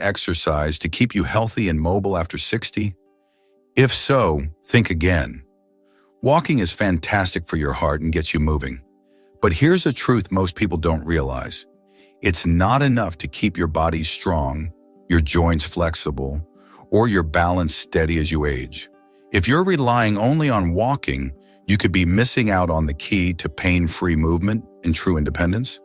exercise to keep you healthy and mobile after 60? If so, think again. Walking is fantastic for your heart and gets you moving. But here's a truth most people don't realize. It's not enough to keep your body strong, your joints flexible, or your balance steady as you age. If you're relying only on walking, you could be missing out on the key to pain-free movement and true independence.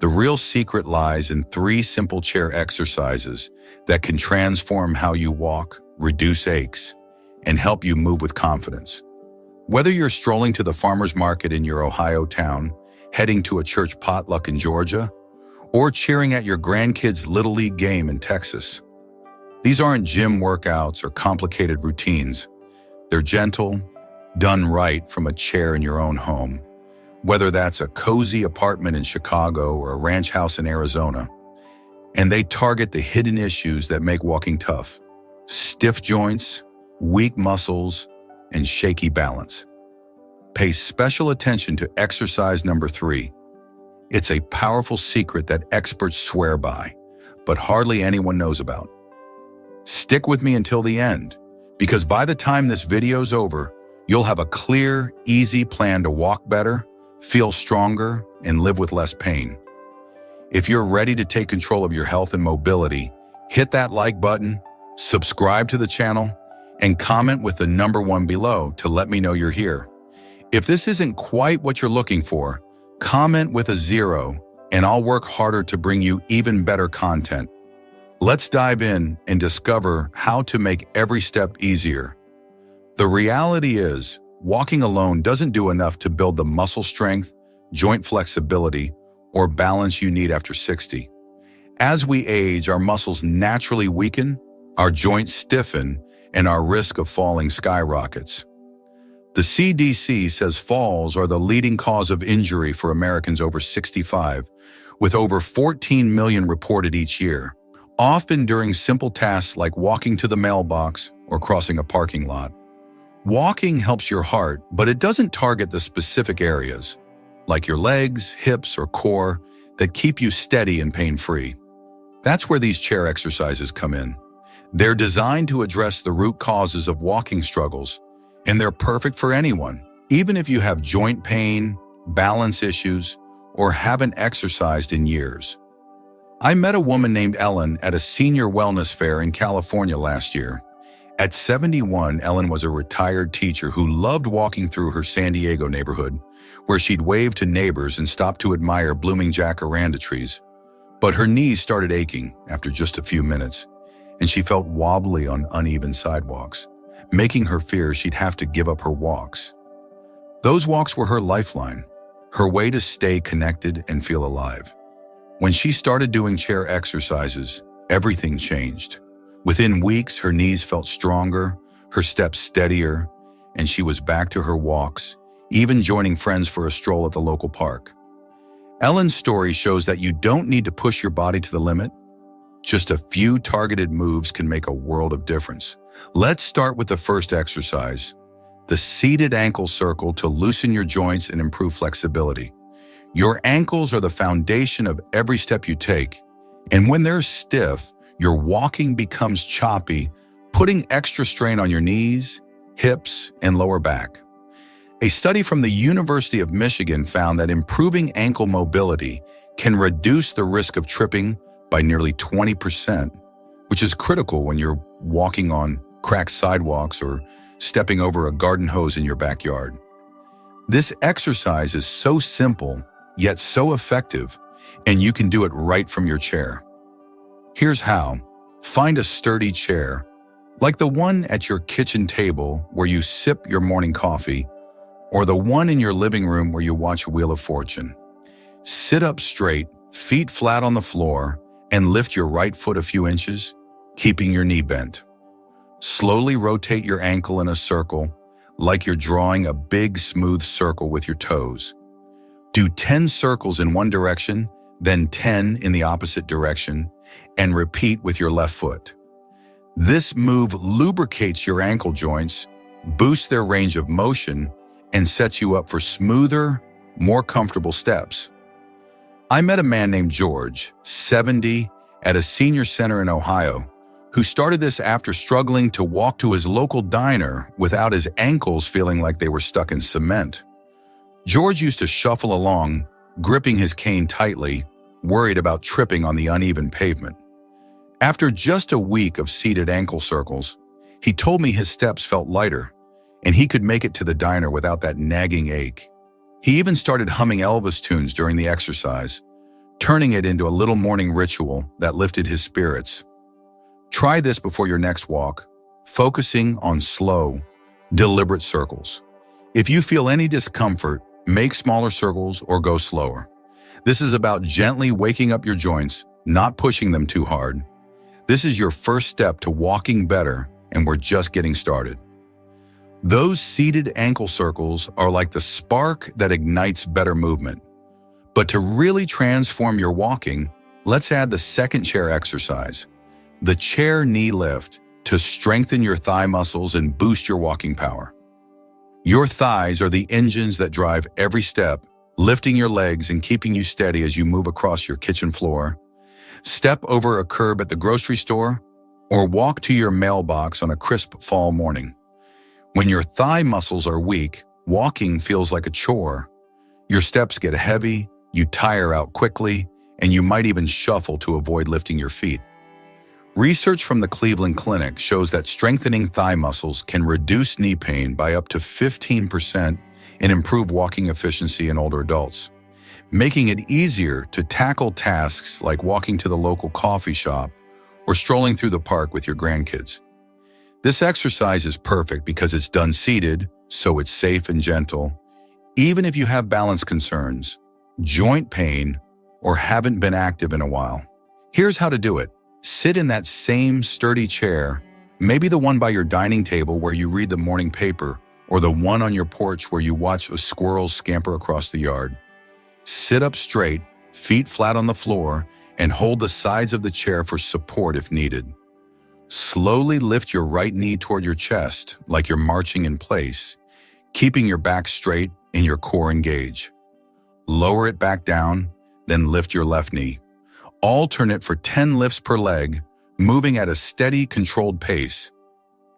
The real secret lies in 3 simple chair exercises that can transform how you walk, reduce aches, and help you move with confidence. Whether you're strolling to the farmer's market in your Ohio town, heading to a church potluck in Georgia, or cheering at your grandkids' Little League game in Texas, these aren't gym workouts or complicated routines. They're gentle, done right from a chair in your own home. Whether that's a cozy apartment in Chicago or a ranch house in Arizona, and they target the hidden issues that make walking tough: stiff joints, weak muscles, and shaky balance. Pay special attention to exercise number 3. It's a powerful secret that experts swear by, but hardly anyone knows about. Stick with me until the end, because by the time this video's over, you'll have a clear, easy plan to walk better, feel stronger, and live with less pain. If you're ready to take control of your health and mobility, hit that like button, subscribe to the channel, and comment with the number 1 below to let me know you're here. If this isn't quite what you're looking for, comment with a 0, and I'll work harder to bring you even better content. Let's dive in and discover how to make every step easier. The reality is, walking alone doesn't do enough to build the muscle strength, joint flexibility, or balance you need after 60. As we age, our muscles naturally weaken, our joints stiffen, and our risk of falling skyrockets. The CDC says falls are the leading cause of injury for Americans over 65, with over 14 million reported each year, often during simple tasks like walking to the mailbox or crossing a parking lot. Walking helps your heart, but it doesn't target the specific areas, like your legs, hips, or core, that keep you steady and pain-free. That's where these chair exercises come in. They're designed to address the root causes of walking struggles, and they're perfect for anyone, even if you have joint pain, balance issues, or haven't exercised in years. I met a woman named Ellen at a senior wellness fair in California last year. At 71, Ellen was a retired teacher who loved walking through her San Diego neighborhood, where she'd wave to neighbors and stop to admire blooming jacaranda trees. But her knees started aching after just a few minutes, and she felt wobbly on uneven sidewalks, making her fear she'd have to give up her walks. Those walks were her lifeline, her way to stay connected and feel alive. When she started doing chair exercises, everything changed. Within weeks, her knees felt stronger, her steps steadier, and she was back to her walks, even joining friends for a stroll at the local park. Ellen's story shows that you don't need to push your body to the limit. Just a few targeted moves can make a world of difference. Let's start with the first exercise, the seated ankle circle, to loosen your joints and improve flexibility. Your ankles are the foundation of every step you take, and when they're stiff, your walking becomes choppy, putting extra strain on your knees, hips, and lower back. A study from the University of Michigan found that improving ankle mobility can reduce the risk of tripping by nearly 20%, which is critical when you're walking on cracked sidewalks or stepping over a garden hose in your backyard. This exercise is so simple, yet so effective, and you can do it right from your chair. Here's how. Find a sturdy chair, like the one at your kitchen table where you sip your morning coffee, or the one in your living room where you watch Wheel of Fortune. Sit up straight, feet flat on the floor, and lift your right foot a few inches, keeping your knee bent. Slowly rotate your ankle in a circle, like you're drawing a big, smooth circle with your toes. Do 10 circles in one direction, then 10 in the opposite direction, and repeat with your left foot. This move lubricates your ankle joints, boosts their range of motion, and sets you up for smoother, more comfortable steps. I met a man named George, 70, at a senior center in Ohio who started this after struggling to walk to his local diner without his ankles feeling like they were stuck in cement. George used to shuffle along, gripping his cane tightly, worried about tripping on the uneven pavement. After just a week of seated ankle circles, he told me his steps felt lighter, and he could make it to the diner without that nagging ache. He even started humming Elvis tunes during the exercise, turning it into a little morning ritual that lifted his spirits. Try this before your next walk, focusing on slow, deliberate circles. If you feel any discomfort, make smaller circles or go slower. This is about gently waking up your joints, not pushing them too hard. This is your first step to walking better, and we're just getting started. Those seated ankle circles are like the spark that ignites better movement. But to really transform your walking, let's add the second chair exercise, the chair knee lift, to strengthen your thigh muscles and boost your walking power. Your thighs are the engines that drive every step, lifting your legs and keeping you steady as you move across your kitchen floor, step over a curb at the grocery store, or walk to your mailbox on a crisp fall morning. When your thigh muscles are weak, walking feels like a chore. Your steps get heavy, you tire out quickly, and you might even shuffle to avoid lifting your feet. Research from the Cleveland Clinic shows that strengthening thigh muscles can reduce knee pain by up to 15% and improve walking efficiency in older adults, making it easier to tackle tasks like walking to the local coffee shop or strolling through the park with your grandkids. This exercise is perfect because it's done seated, so it's safe and gentle, even if you have balance concerns, joint pain, or haven't been active in a while. Here's how to do it. Sit in that same sturdy chair, maybe the one by your dining table where you read the morning paper, or the one on your porch where you watch a squirrel scamper across the yard. Sit up straight, feet flat on the floor, and hold the sides of the chair for support if needed. Slowly lift your right knee toward your chest like you're marching in place, keeping your back straight and your core engaged. Lower it back down, then lift your left knee. Alternate for 10 lifts per leg, moving at a steady, controlled pace.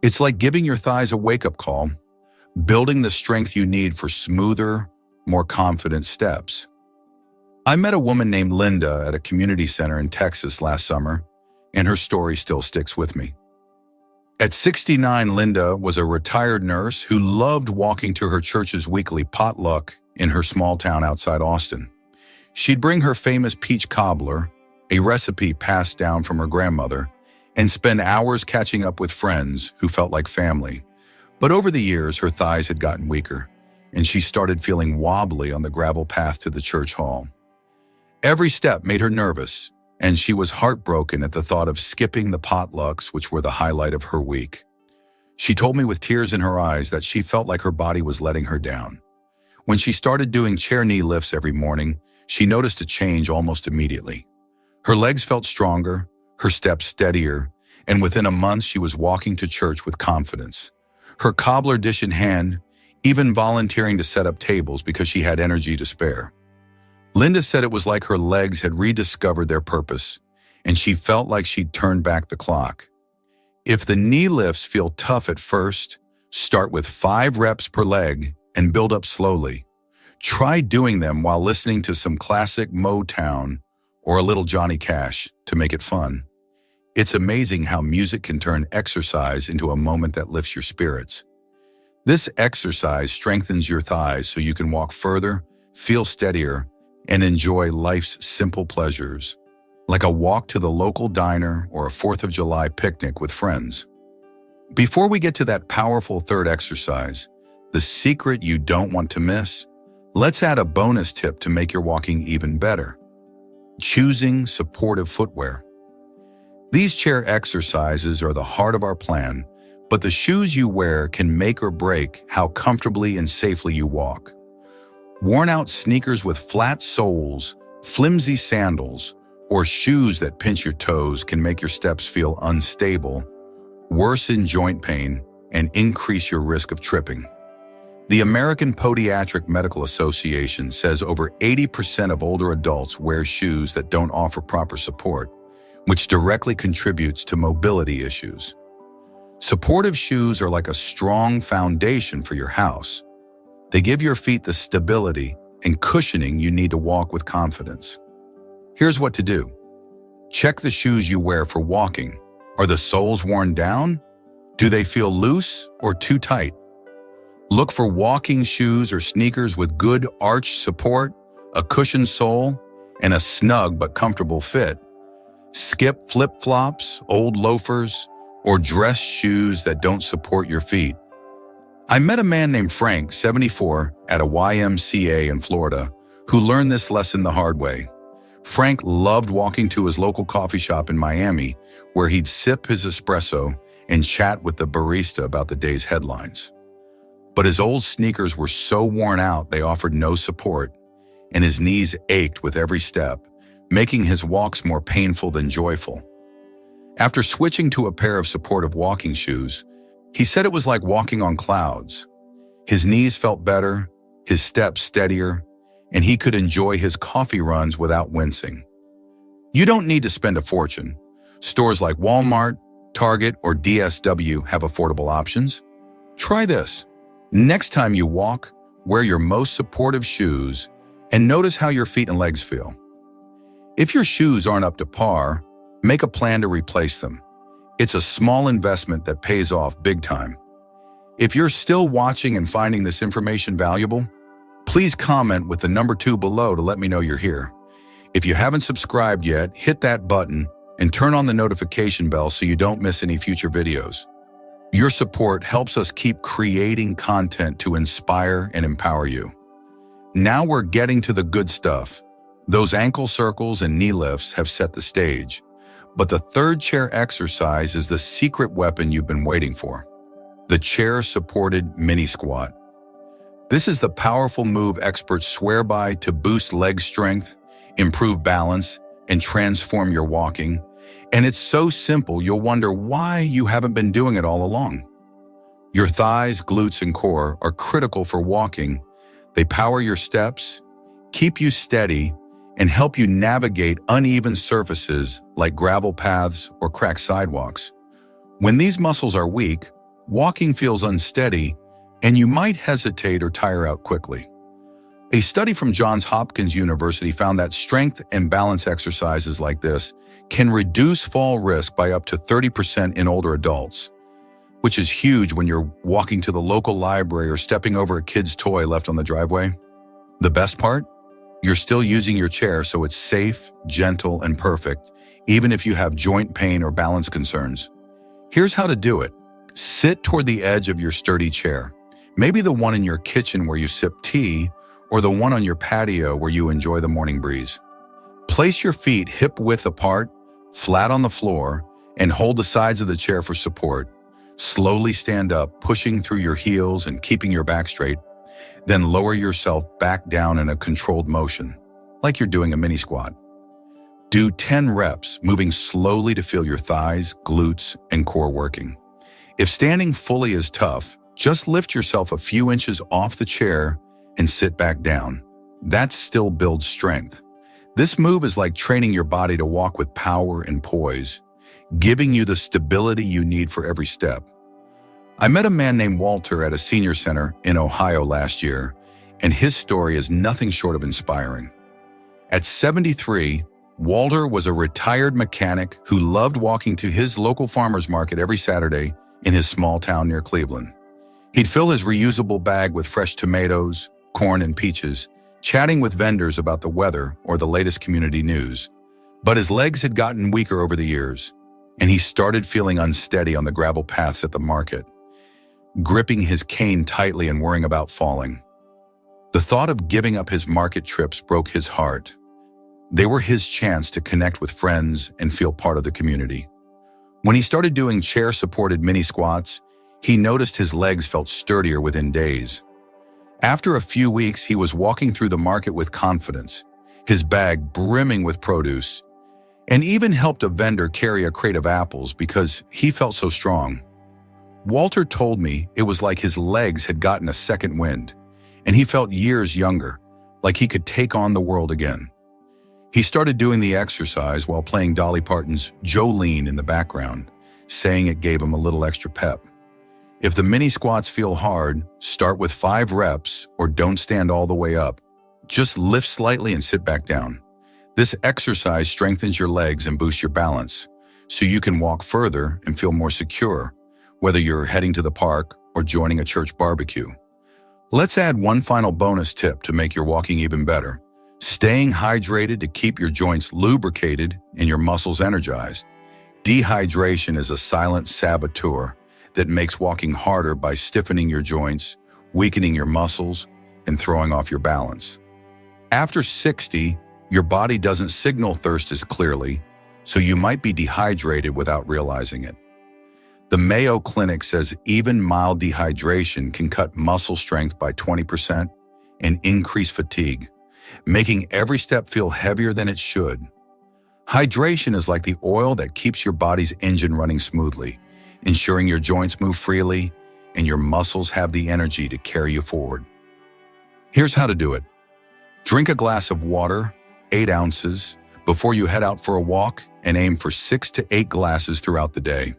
It's like giving your thighs a wake-up call, building the strength you need for smoother, more confident steps. I met a woman named Linda at a community center in Texas last summer, and her story still sticks with me. At 69, Linda was a retired nurse who loved walking to her church's weekly potluck in her small town outside Austin. She'd bring her famous peach cobbler, a recipe passed down from her grandmother, and spend hours catching up with friends who felt like family. But over the years, her thighs had gotten weaker, and she started feeling wobbly on the gravel path to the church hall. Every step made her nervous, and she was heartbroken at the thought of skipping the potlucks, which were the highlight of her week. She told me with tears in her eyes that she felt like her body was letting her down. When she started doing chair knee lifts every morning, she noticed a change almost immediately. Her legs felt stronger, her steps steadier, and within a month she was walking to church with confidence. Her cobbler dish in hand, even volunteering to set up tables because she had energy to spare. Linda said it was like her legs had rediscovered their purpose, and she felt like she'd turned back the clock. If the knee lifts feel tough at first, start with 5 reps per leg and build up slowly. Try doing them while listening to some classic Motown or a little Johnny Cash to make it fun. It's amazing how music can turn exercise into a moment that lifts your spirits. This exercise strengthens your thighs so you can walk further, feel steadier, and enjoy life's simple pleasures, like a walk to the local diner or a 4th of July picnic with friends. Before we get to that powerful third exercise, the secret you don't want to miss, let's add a bonus tip to make your walking even better. Choosing supportive footwear. These chair exercises are the heart of our plan, but the shoes you wear can make or break how comfortably and safely you walk. Worn-out sneakers with flat soles, flimsy sandals, or shoes that pinch your toes can make your steps feel unstable, worsen joint pain, and increase your risk of tripping. The American Podiatric Medical Association says over 80% of older adults wear shoes that don't offer proper support, which directly contributes to mobility issues. Supportive shoes are like a strong foundation for your house. They give your feet the stability and cushioning you need to walk with confidence. Here's what to do. Check the shoes you wear for walking. Are the soles worn down? Do they feel loose or too tight? Look for walking shoes or sneakers with good arch support, a cushioned sole, and a snug but comfortable fit. Skip flip-flops, old loafers, or dress shoes that don't support your feet. I met a man named Frank, 74, at a YMCA in Florida, who learned this lesson the hard way. Frank loved walking to his local coffee shop in Miami, where he'd sip his espresso and chat with the barista about the day's headlines. But his old sneakers were so worn out they offered no support, and his knees ached with every step, making his walks more painful than joyful. After switching to a pair of supportive walking shoes, he said it was like walking on clouds. His knees felt better, his steps steadier, and he could enjoy his coffee runs without wincing. You don't need to spend a fortune. Stores like Walmart, Target, or DSW have affordable options. Try this. Next time you walk, wear your most supportive shoes and notice how your feet and legs feel. If your shoes aren't up to par, make a plan to replace them. It's a small investment that pays off big time. If you're still watching and finding this information valuable, please comment with the number 2 below to let me know you're here. If you haven't subscribed yet, hit that button and turn on the notification bell so you don't miss any future videos. Your support helps us keep creating content to inspire and empower you. Now we're getting to the good stuff. Those ankle circles and knee lifts have set the stage. But the third chair exercise is the secret weapon you've been waiting for. The chair-supported mini squat. This is the powerful move experts swear by to boost leg strength, improve balance, and transform your walking. And it's so simple you'll wonder why you haven't been doing it all along. Your thighs, glutes, and core are critical for walking. They power your steps, keep you steady, and help you navigate uneven surfaces like gravel paths or cracked sidewalks. When these muscles are weak, walking feels unsteady, and you might hesitate or tire out quickly. A study from Johns Hopkins University found that strength and balance exercises like this can reduce fall risk by up to 30% in older adults, which is huge when you're walking to the local library or stepping over a kid's toy left on the driveway. The best part? You're still using your chair, so it's safe, gentle, and perfect, even if you have joint pain or balance concerns. Here's how to do it. Sit toward the edge of your sturdy chair, maybe the one in your kitchen where you sip tea, or the one on your patio where you enjoy the morning breeze. Place your feet hip-width apart, flat on the floor, and hold the sides of the chair for support. Slowly stand up, pushing through your heels and keeping your back straight. Then lower yourself back down in a controlled motion, like you're doing a mini squat. Do 10 reps, moving slowly to feel your thighs, glutes, and core working. If standing fully is tough, just lift yourself a few inches off the chair and sit back down. That still builds strength. This move is like training your body to walk with power and poise, giving you the stability you need for every step. I met a man named Walter at a senior center in Ohio last year, and his story is nothing short of inspiring. At 73, Walter was a retired mechanic who loved walking to his local farmer's market every Saturday in his small town near Cleveland. He'd fill his reusable bag with fresh tomatoes, corn, and peaches, chatting with vendors about the weather or the latest community news. But his legs had gotten weaker over the years, and he started feeling unsteady on the gravel paths at the market, gripping his cane tightly and worrying about falling. The thought of giving up his market trips broke his heart. They were his chance to connect with friends and feel part of the community. When he started doing chair-supported mini squats, he noticed his legs felt sturdier within days. After a few weeks, he was walking through the market with confidence, his bag brimming with produce, and even helped a vendor carry a crate of apples because he felt so strong. Walter told me it was like his legs had gotten a second wind, and he felt years younger, like he could take on the world again. He started doing the exercise while playing Dolly Parton's Jolene in the background, saying it gave him a little extra pep. If the mini squats feel hard, start with 5 reps or don't stand all the way up. Just lift slightly and sit back down. This exercise strengthens your legs and boosts your balance, so you can walk further and feel more secure, whether you're heading to the park or joining a church barbecue. Let's add one final bonus tip to make your walking even better. Staying hydrated to keep your joints lubricated and your muscles energized. Dehydration is a silent saboteur that makes walking harder by stiffening your joints, weakening your muscles, and throwing off your balance. After 60, your body doesn't signal thirst as clearly, so you might be dehydrated without realizing it. The Mayo Clinic says even mild dehydration can cut muscle strength by 20% and increase fatigue, making every step feel heavier than it should. Hydration is like the oil that keeps your body's engine running smoothly, ensuring your joints move freely and your muscles have the energy to carry you forward. Here's how to do it. Drink a glass of water, 8 ounces, before you head out for a walk and aim for 6 to 8 glasses throughout the day.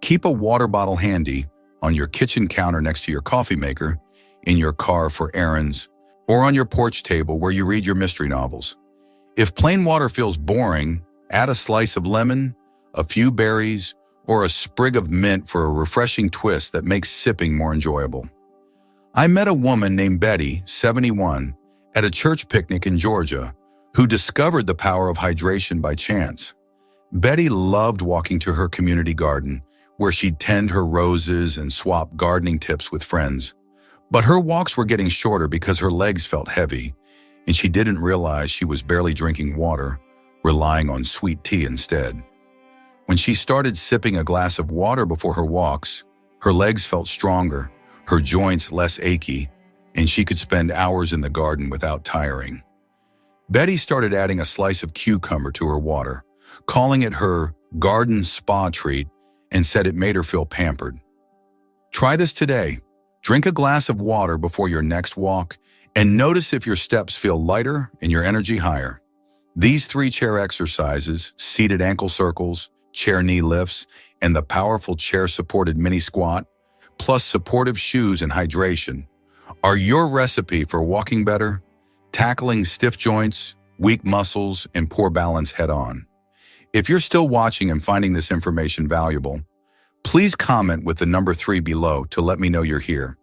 Keep a water bottle handy on your kitchen counter next to your coffee maker, in your car for errands, or on your porch table where you read your mystery novels. If plain water feels boring, add a slice of lemon, a few berries, or a sprig of mint for a refreshing twist that makes sipping more enjoyable. I met a woman named Betty, 71, at a church picnic in Georgia, who discovered the power of hydration by chance. Betty loved walking to her community garden, where she'd tend her roses and swap gardening tips with friends. But her walks were getting shorter because her legs felt heavy, and she didn't realize she was barely drinking water, relying on sweet tea instead. When she started sipping a glass of water before her walks, her legs felt stronger, her joints less achy, and she could spend hours in the garden without tiring. Betty started adding a slice of cucumber to her water, calling it her garden spa treat, and said it made her feel pampered. Try this today. Drink a glass of water before your next walk and notice if your steps feel lighter and your energy higher. These 3 chair exercises, seated ankle circles, chair knee lifts, and the powerful chair-supported mini squat, plus supportive shoes and hydration, are your recipe for walking better, tackling stiff joints, weak muscles, and poor balance head-on. If you're still watching and finding this information valuable, please comment with the number 3 below to let me know you're here.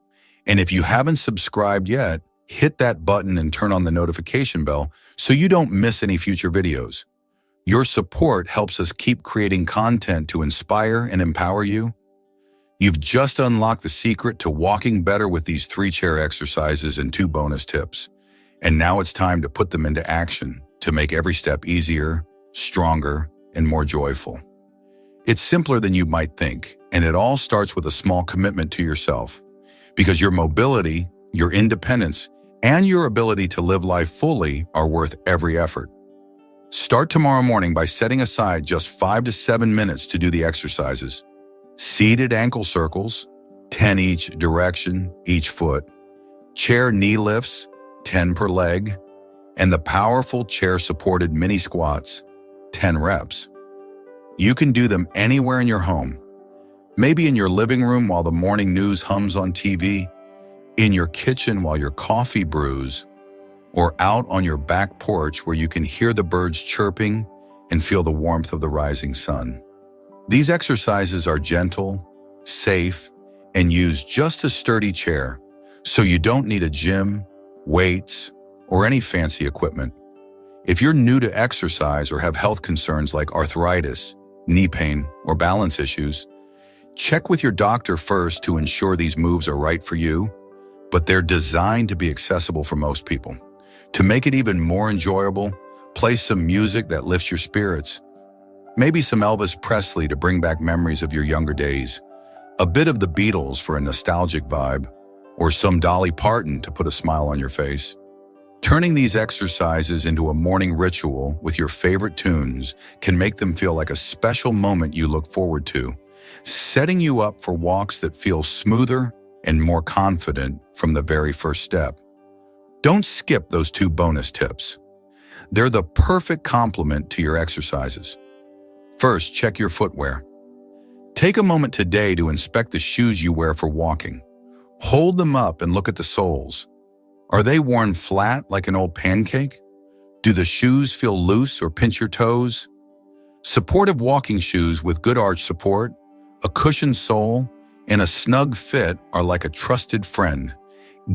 And if you haven't subscribed yet, hit that button and turn on the notification bell so you don't miss any future videos. Your support helps us keep creating content to inspire and empower you. You've just unlocked the secret to walking better with these 3 chair exercises and 2 bonus tips. And now it's time to put them into action to make every step easier, stronger, and more joyful. It's simpler than you might think, and it all starts with a small commitment to yourself. Because your mobility, your independence, and your ability to live life fully are worth every effort. Start tomorrow morning by setting aside just 5 to 7 minutes to do the exercises. Seated ankle circles, 10 each direction, each foot. Chair knee lifts, 10 per leg. And the powerful chair-supported mini squats, 10 reps. You can do them anywhere in your home. Maybe in your living room while the morning news hums on TV, in your kitchen while your coffee brews, or out on your back porch where you can hear the birds chirping and feel the warmth of the rising sun. These exercises are gentle, safe, and use just a sturdy chair, so you don't need a gym, weights, or any fancy equipment. If you're new to exercise or have health concerns like arthritis, knee pain, or balance issues, check with your doctor first to ensure these moves are right for you, but they're designed to be accessible for most people. To make it even more enjoyable, play some music that lifts your spirits. Maybe some Elvis Presley to bring back memories of your younger days, a bit of the Beatles for a nostalgic vibe, or some Dolly Parton to put a smile on your face. Turning these exercises into a morning ritual with your favorite tunes can make them feel like a special moment you look forward to, setting you up for walks that feel smoother and more confident from the very first step. Don't skip those 2 bonus tips. They're the perfect complement to your exercises. First, check your footwear. Take a moment today to inspect the shoes you wear for walking. Hold them up and look at the soles. Are they worn flat like an old pancake? Do the shoes feel loose or pinch your toes? Supportive walking shoes with good arch support, a cushioned sole, and a snug fit are like a trusted friend,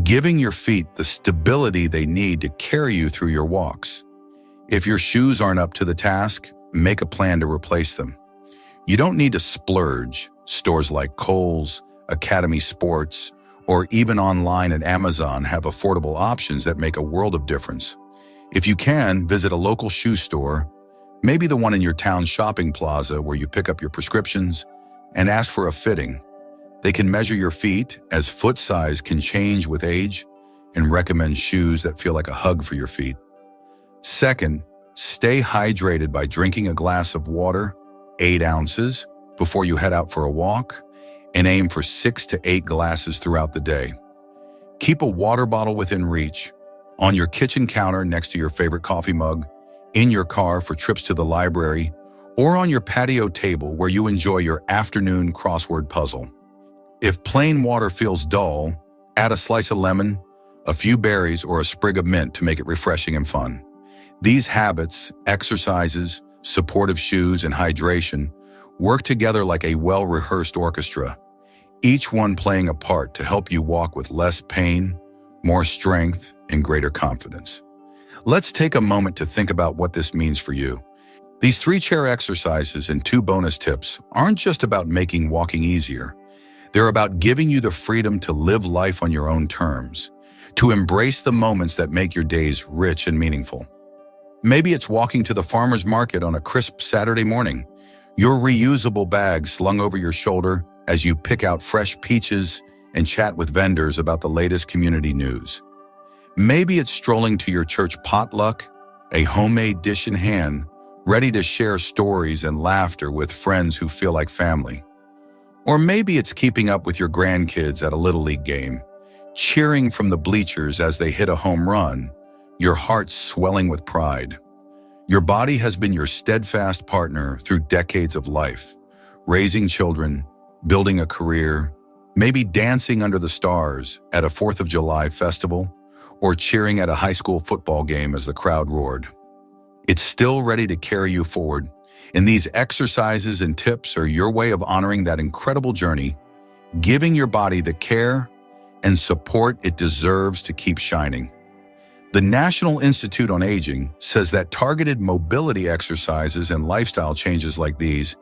giving your feet the stability they need to carry you through your walks. If your shoes aren't up to the task, make a plan to replace them. You don't need to splurge. Stores like Kohl's, Academy Sports, or even online at Amazon have affordable options that make a world of difference. If you can, visit a local shoe store, maybe the one in your town's shopping plaza where you pick up your prescriptions, and ask for a fitting. They can measure your feet, as foot size can change with age, and recommend shoes that feel like a hug for your feet. Second, stay hydrated by drinking a glass of water, 8 ounces, before you head out for a walk, and aim for 6 to 8 glasses throughout the day. Keep a water bottle within reach, on your kitchen counter next to your favorite coffee mug, in your car for trips to the library, or on your patio table where you enjoy your afternoon crossword puzzle. If plain water feels dull, add a slice of lemon, a few berries, or a sprig of mint to make it refreshing and fun. These habits, exercises, supportive shoes, and hydration work together like a well-rehearsed orchestra, each one playing a part to help you walk with less pain, more strength, and greater confidence. Let's take a moment to think about what this means for you. These 3 chair exercises and 2 bonus tips aren't just about making walking easier. They're about giving you the freedom to live life on your own terms, to embrace the moments that make your days rich and meaningful. Maybe it's walking to the farmer's market on a crisp Saturday morning, your reusable bag slung over your shoulder as you pick out fresh peaches and chat with vendors about the latest community news. Maybe it's strolling to your church potluck, a homemade dish in hand, ready to share stories and laughter with friends who feel like family. Or maybe it's keeping up with your grandkids at a Little League game, cheering from the bleachers as they hit a home run, your heart swelling with pride. Your body has been your steadfast partner through decades of life, raising children, building a career, maybe dancing under the stars at a 4th of July festival, or cheering at a high school football game as the crowd roared. It's still ready to carry you forward, and these exercises and tips are your way of honoring that incredible journey, giving your body the care and support it deserves to keep shining. The National Institute on Aging says that targeted mobility exercises and lifestyle changes like these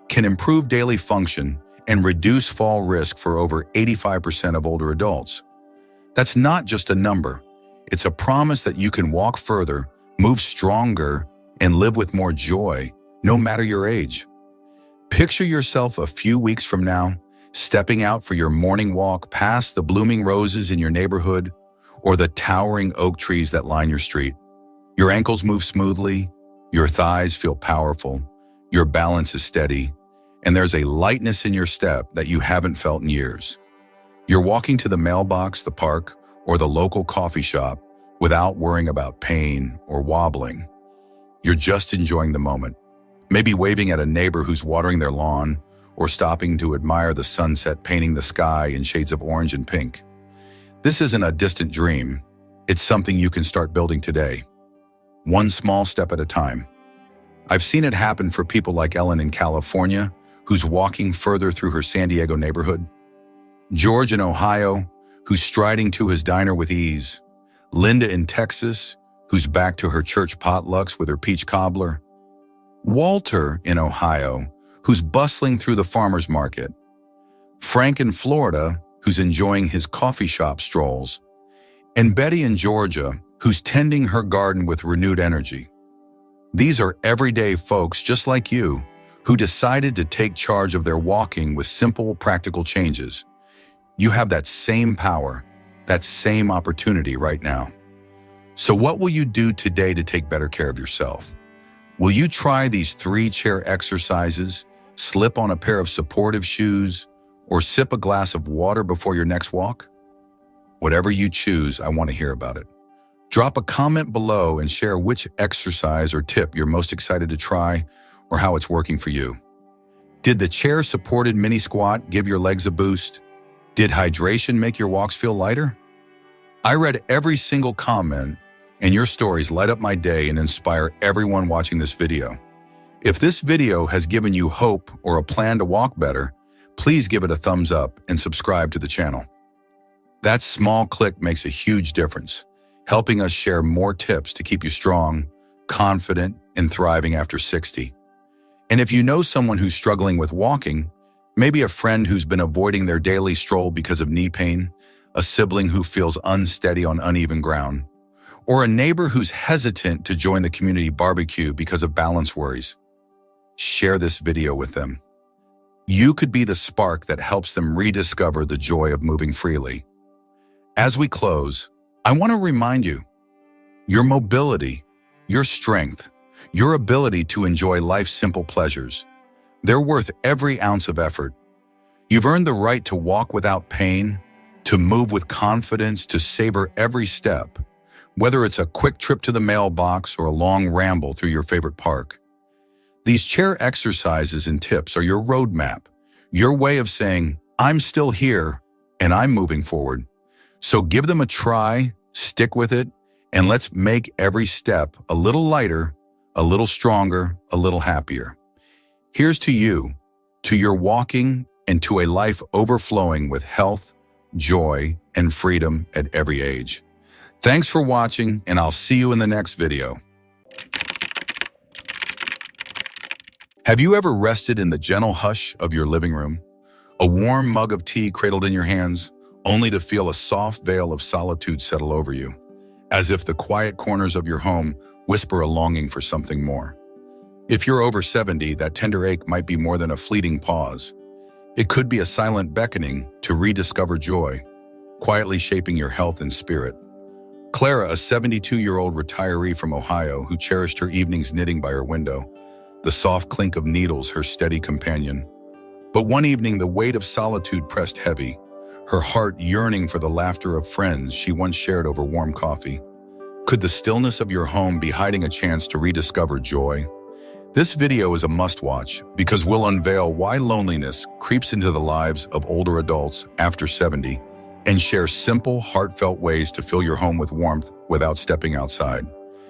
can improve daily function and reduce fall risk for over 85% of older adults. That's not just a number. It's a promise that you can walk further, move stronger, and live with more joy, no matter your age. Picture yourself a few weeks from now, stepping out for your morning walk past the blooming roses in your neighborhood or the towering oak trees that line your street. Your ankles move smoothly, your thighs feel powerful, your balance is steady, and there's a lightness in your step that you haven't felt in years. You're walking to the mailbox, the park, or the local coffee shop without worrying about pain or wobbling. You're just enjoying the moment, maybe waving at a neighbor who's watering their lawn or stopping to admire the sunset painting the sky in shades of orange and pink. This isn't a distant dream. It's something you can start building today, one small step at a time. I've seen it happen for people like Ellen in California, who's walking further through her San Diego neighborhood, George in Ohio, who's striding to his diner with ease, Linda in Texas, who's back to her church potlucks with her peach cobbler, Walter in Ohio, who's bustling through the farmer's market, Frank in Florida, who's enjoying his coffee shop strolls, and Betty in Georgia, who's tending her garden with renewed energy. These are everyday folks just like you who decided to take charge of their walking with simple, practical changes. You have that same power, that same opportunity right now. So what will you do today to take better care of yourself? Will you try these 3 chair exercises, slip on a pair of supportive shoes, or sip a glass of water before your next walk? Whatever you choose, I want to hear about it. Drop a comment below and share which exercise or tip you're most excited to try or how it's working for you. Did the chair-supported mini squat give your legs a boost? Did hydration make your walks feel lighter? I read every single comment, and your stories light up my day and inspire everyone watching this video. If this video has given you hope or a plan to walk better, please give it a thumbs up and subscribe to the channel. That small click makes a huge difference, helping us share more tips to keep you strong, confident, and thriving after 60. And if you know someone who's struggling with walking, maybe a friend who's been avoiding their daily stroll because of knee pain, a sibling who feels unsteady on uneven ground, or a neighbor who's hesitant to join the community barbecue because of balance worries, share this video with them. You could be the spark that helps them rediscover the joy of moving freely. As we close, I want to remind you, your mobility, your strength, your ability to enjoy life's simple pleasures, they're worth every ounce of effort. You've earned the right to walk without pain, to move with confidence, to savor every step, whether it's a quick trip to the mailbox or a long ramble through your favorite park. These chair exercises and tips are your roadmap, your way of saying, I'm still here and I'm moving forward. So give them a try, stick with it, and let's make every step a little lighter, a little stronger, a little happier. Here's to you, to your walking, and to a life overflowing with health, joy, and freedom at every age. Thanks for watching, and I'll see you in the next video. Have you ever rested in the gentle hush of your living room? A warm mug of tea cradled in your hands, only to feel a soft veil of solitude settle over you, as if the quiet corners of your home whisper a longing for something more. If you're over 70, that tender ache might be more than a fleeting pause. It could be a silent beckoning to rediscover joy, quietly shaping your health and spirit. Clara, a 72-year-old retiree from Ohio who cherished her evenings knitting by her window, the soft clink of needles her steady companion. But one evening, the weight of solitude pressed heavy, her heart yearning for the laughter of friends she once shared over warm coffee. Could the stillness of your home be hiding a chance to rediscover joy? This video is a must-watch because we'll unveil why loneliness creeps into the lives of older adults after 70 and share simple, heartfelt ways to fill your home with warmth without stepping outside.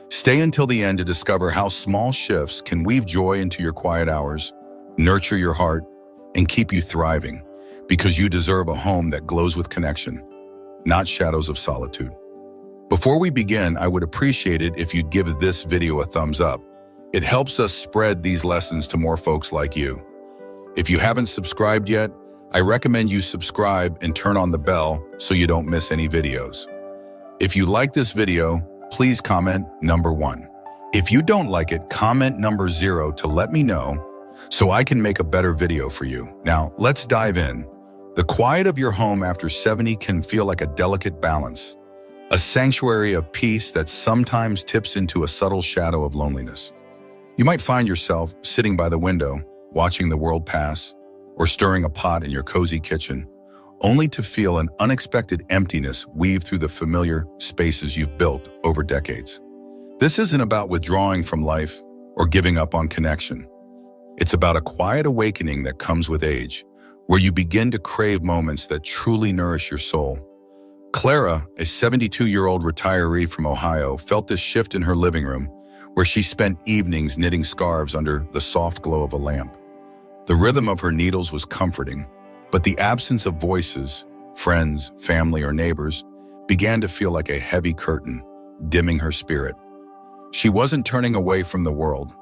Stay until the end to discover how small shifts can weave joy into your quiet hours, nurture your heart, and keep you thriving, because you deserve a home that glows with connection, not shadows of solitude. Before we begin, I would appreciate it if you'd give this video a thumbs up. It helps us spread these lessons to more folks like you. If you haven't subscribed yet, I recommend you subscribe and turn on the bell so you don't miss any videos. If you like this video, please comment number 1. If you don't like it, comment number 0 to let me know so I can make a better video for you. Now, let's dive in. The quiet of your home after 70 can feel like a delicate balance, a sanctuary of peace that sometimes tips into a subtle shadow of loneliness. You might find yourself sitting by the window, watching the world pass, or stirring a pot in your cozy kitchen, only to feel an unexpected emptiness weave through the familiar spaces you've built over decades. This isn't about withdrawing from life or giving up on connection. It's about a quiet awakening that comes with age, where you begin to crave moments that truly nourish your soul. Clara, a 72-year-old retiree from Ohio, felt this shift in her living room, where she spent evenings knitting scarves under the soft glow of a lamp. The rhythm of her needles was comforting, but the absence of voices, friends, family, or neighbors, began to feel like a heavy curtain, dimming her spirit. She wasn't turning away from the world.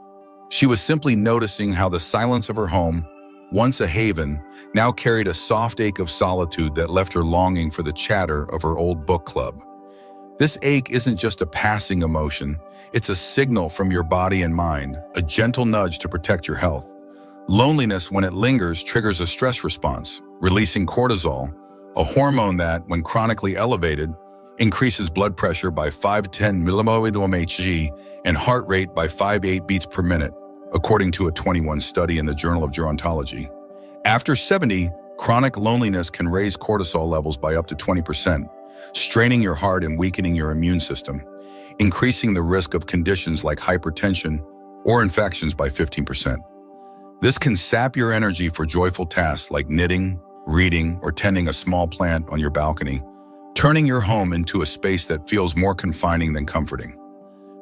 She was simply noticing how the silence of her home, once a haven, now carried a soft ache of solitude that left her longing for the chatter of her old book club. This ache isn't just a passing emotion, it's a signal from your body and mind, a gentle nudge to protect your health. Loneliness, when it lingers, triggers a stress response, releasing cortisol, a hormone that, when chronically elevated, increases blood pressure by 5-10 mmHg and heart rate by 5-8 beats per minute, according to a 21 study in the Journal of Gerontology. After 70, chronic loneliness can raise cortisol levels by up to 20%, straining your heart and weakening your immune system. increasing the risk of conditions like hypertension or infections by 15%. This can sap your energy for joyful tasks like knitting, reading, or tending a small plant on your balcony, turning your home into a space that feels more confining than comforting.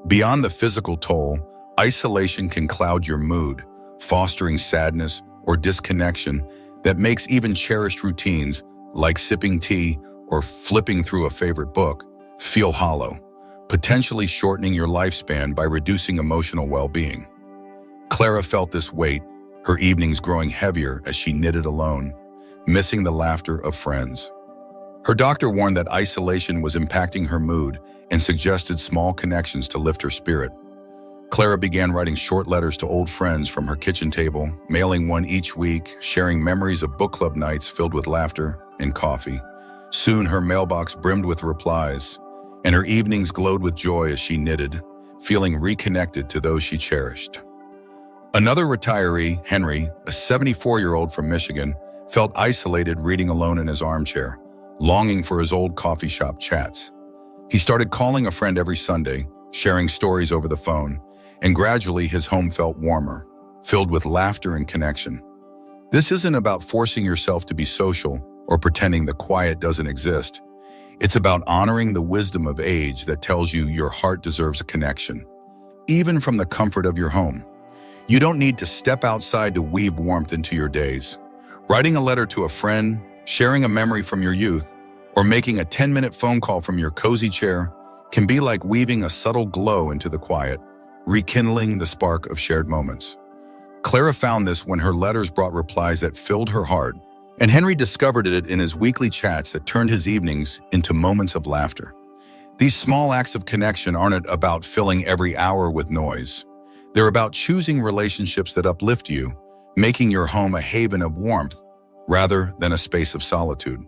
Beyond the physical toll, isolation can cloud your mood, fostering sadness or disconnection that makes even cherished routines, like sipping tea or flipping through a favorite book, feel hollow, potentially shortening your lifespan by reducing emotional well-being. Clara felt this weight, her evenings growing heavier as she knitted alone, missing the laughter of friends. Her doctor warned that isolation was impacting her mood and suggested small connections to lift her spirit. Clara began writing short letters to old friends from her kitchen table, mailing one each week, sharing memories of book club nights filled with laughter and coffee. Soon her mailbox brimmed with replies, and her evenings glowed with joy as she knitted, feeling reconnected to those she cherished. Another retiree, Henry, a 74-year-old from Michigan, felt isolated reading alone in his armchair, longing for his old coffee shop chats. He started calling a friend every Sunday, sharing stories over the phone, and gradually his home felt warmer, filled with laughter and connection. This isn't about forcing yourself to be social or pretending the quiet doesn't exist. It's about honoring the wisdom of age that tells you your heart deserves a connection, even from the comfort of your home. You don't need to step outside to weave warmth into your days. Writing a letter to a friend, sharing a memory from your youth, or making a 10-minute phone call from your cozy chair can be like weaving a subtle glow into the quiet, rekindling the spark of shared moments. Clara found this when her letters brought replies that filled her heart, and Henry discovered it in his weekly chats that turned his evenings into moments of laughter. These small acts of connection aren't about filling every hour with noise. They're about choosing relationships that uplift you, making your home a haven of warmth rather than a space of solitude.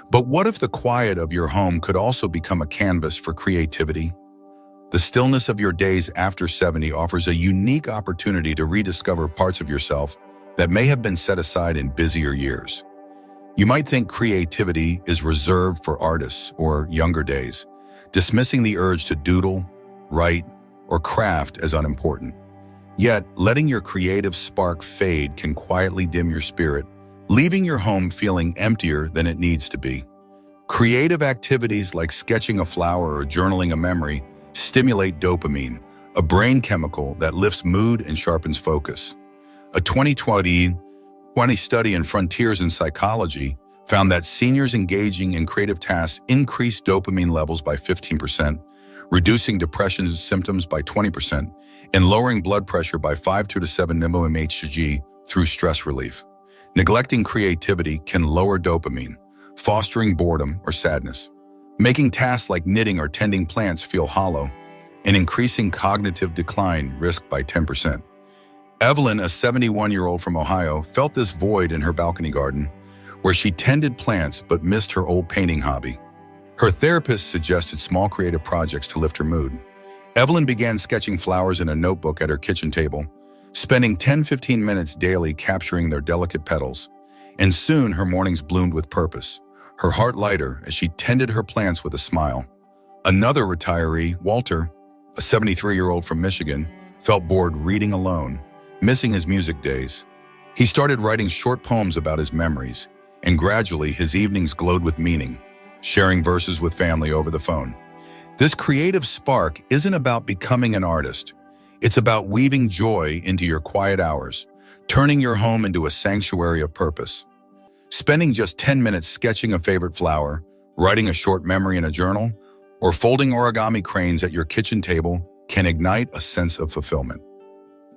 But what if the quiet of your home could also become a canvas for creativity? The stillness of your days after 70 offers a unique opportunity to rediscover parts of yourself that may have been set aside in busier years. You might think creativity is reserved for artists or younger days, dismissing the urge to doodle, write, or craft as unimportant. Yet, letting your creative spark fade can quietly dim your spirit, leaving your home feeling emptier than it needs to be. Creative activities like sketching a flower or journaling a memory stimulate dopamine, a brain chemical that lifts mood and sharpens focus. A 2020 study in Frontiers in Psychology found that seniors engaging in creative tasks increased dopamine levels by 15%, reducing depression symptoms by 20%, and lowering blood pressure by 5 to 7 mmHg through stress relief. Neglecting creativity can lower dopamine, fostering boredom or sadness, making tasks like knitting or tending plants feel hollow, and increasing cognitive decline risk by 10%. Evelyn, a 71-year-old from Ohio, felt this void in her balcony garden, where she tended plants but missed her old painting hobby. Her therapist suggested small creative projects to lift her mood. Evelyn began sketching flowers in a notebook at her kitchen table, spending 10-15 minutes daily capturing their delicate petals. And soon her mornings bloomed with purpose, her heart lighter as she tended her plants with a smile. Another retiree, Walter, a 73-year-old from Michigan, felt bored reading alone, missing his music days. He started writing short poems about his memories, and gradually his evenings glowed with meaning, sharing verses with family over the phone. This creative spark isn't about becoming an artist. It's about weaving joy into your quiet hours, turning your home into a sanctuary of purpose. Spending just 10 minutes sketching a favorite flower, writing a short memory in a journal, or folding origami cranes at your kitchen table can ignite a sense of fulfillment.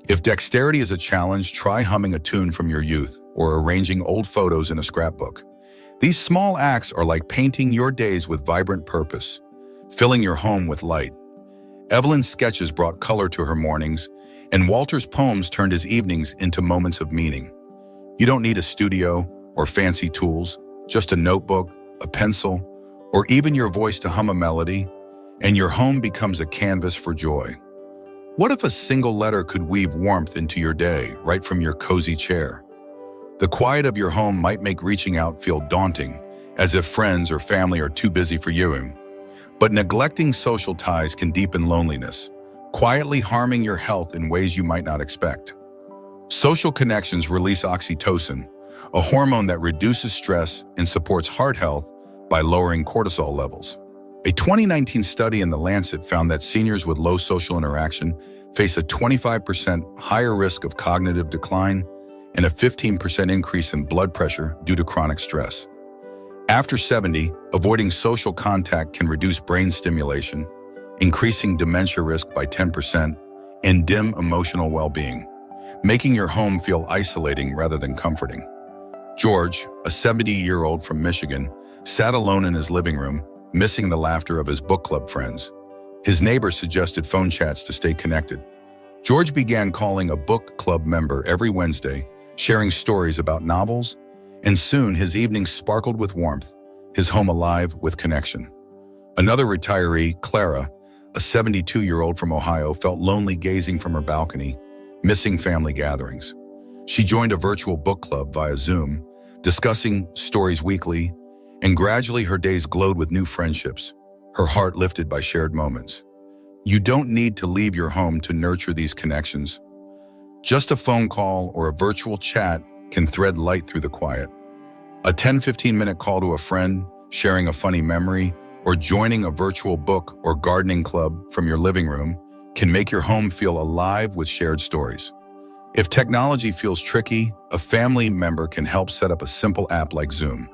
If dexterity is a challenge, try humming a tune from your youth or arranging old photos in a scrapbook. These small acts are like painting your days with vibrant purpose, filling your home with light. Evelyn's sketches brought color to her mornings, and Walter's poems turned his evenings into moments of meaning. You don't need a studio or fancy tools, just a notebook, a pencil, or even your voice to hum a melody, and your home becomes a canvas for joy. What if a single letter could weave warmth into your day right from your cozy chair? The quiet of your home might make reaching out feel daunting, as if friends or family are too busy for you. But neglecting social ties can deepen loneliness, quietly harming your health in ways you might not expect. Social connections release oxytocin, a hormone that reduces stress and supports heart health by lowering cortisol levels. A 2019 study in The Lancet found that seniors with low social interaction face a 25% higher risk of cognitive decline and a 15% increase in blood pressure due to chronic stress. After 70, avoiding social contact can reduce brain stimulation, increasing dementia risk by 10%, and dim emotional well-being, making your home feel isolating rather than comforting. George, a 70-year-old from Michigan, sat alone in his living room, missing the laughter of his book club friends. His neighbors suggested phone chats to stay connected. George began calling a book club member every Wednesday, sharing stories about novels, and soon his evenings sparkled with warmth, his home alive with connection. Another retiree, Clara, a 72-year-old from Ohio, felt lonely gazing from her balcony, missing family gatherings. She joined a virtual book club via Zoom, discussing stories weekly, and gradually her days glowed with new friendships, her heart lifted by shared moments. You don't need to leave your home to nurture these connections. Just a phone call or a virtual chat can thread light through the quiet. A 10-15-minute call to a friend, sharing a funny memory, or joining a virtual book or gardening club from your living room can make your home feel alive with shared stories. If technology feels tricky, a family member can help set up a simple app like Zoom.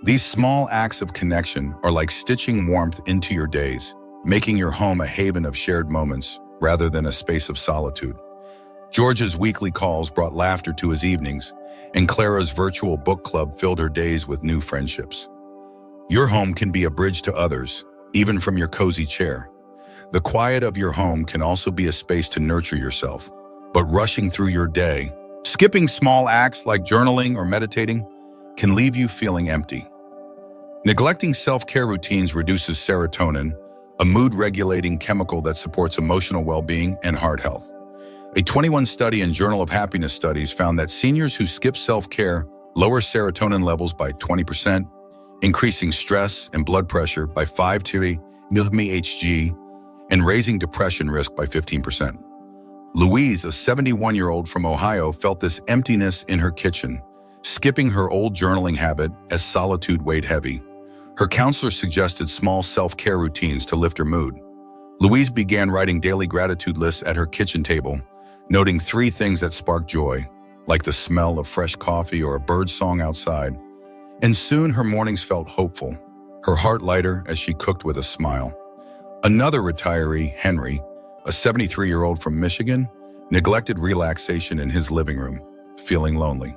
These small acts of connection are like stitching warmth into your days, making your home a haven of shared moments rather than a space of solitude. George's weekly calls brought laughter to his evenings, and Clara's virtual book club filled her days with new friendships. Your home can be a bridge to others, even from your cozy chair. The quiet of your home can also be a space to nurture yourself, but rushing through your day, skipping small acts like journaling or meditating, can leave you feeling empty. Neglecting self-care routines reduces serotonin, a mood-regulating chemical that supports emotional well-being and heart health. A 21 study in Journal of Happiness Studies found that seniors who skip self-care lower serotonin levels by 20%, increasing stress and blood pressure by 5 to 8 mmHg, and raising depression risk by 15%. Louise, a 71-year-old from Ohio, felt this emptiness in her kitchen, skipping her old journaling habit as solitude weighed heavy. Her counselor suggested small self-care routines to lift her mood. Louise began writing daily gratitude lists at her kitchen table, noting 3 things that sparked joy, like the smell of fresh coffee or a bird song outside. And soon her mornings felt hopeful, her heart lighter as she cooked with a smile. Another retiree, Henry, a 73-year-old from Michigan, neglected relaxation in his living room, feeling lonely.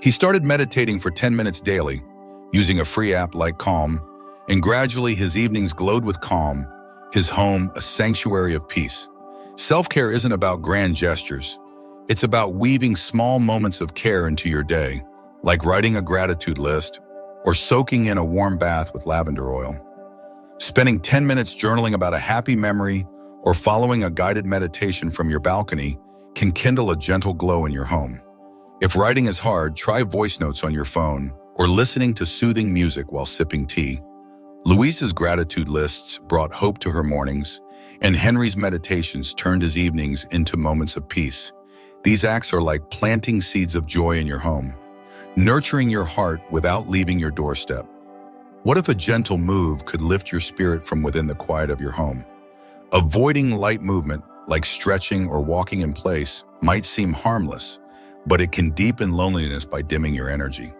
He started meditating for 10 minutes daily, using a free app like Calm, and gradually his evenings glowed with calm, his home a sanctuary of peace. Self-care isn't about grand gestures. It's about weaving small moments of care into your day, like writing a gratitude list or soaking in a warm bath with lavender oil. Spending 10 minutes journaling about a happy memory or following a guided meditation from your balcony can kindle a gentle glow in your home. If writing is hard, try voice notes on your phone or listening to soothing music while sipping tea. Louise's gratitude lists brought hope to her mornings, and Henry's meditations turned his evenings into moments of peace. These acts are like planting seeds of joy in your home, nurturing your heart without leaving your doorstep. What if a gentle move could lift your spirit from within the quiet of your home? Avoiding light movement, like stretching or walking in place, might seem harmless, but it can deepen loneliness by dimming your energy.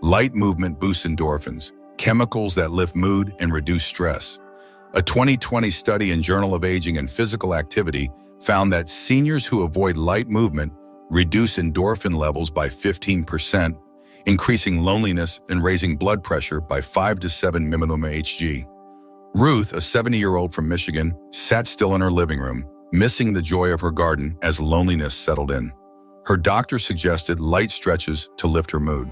Light movement boosts endorphins, chemicals that lift mood and reduce stress. A 2020 study in Journal of Aging and Physical Activity found that seniors who avoid light movement reduce endorphin levels by 15%, increasing loneliness and raising blood pressure by 5 to 7 mmHg. Ruth, a 70-year-old from Michigan, sat still in her living room, missing the joy of her garden as loneliness settled in. Her doctor suggested light stretches to lift her mood.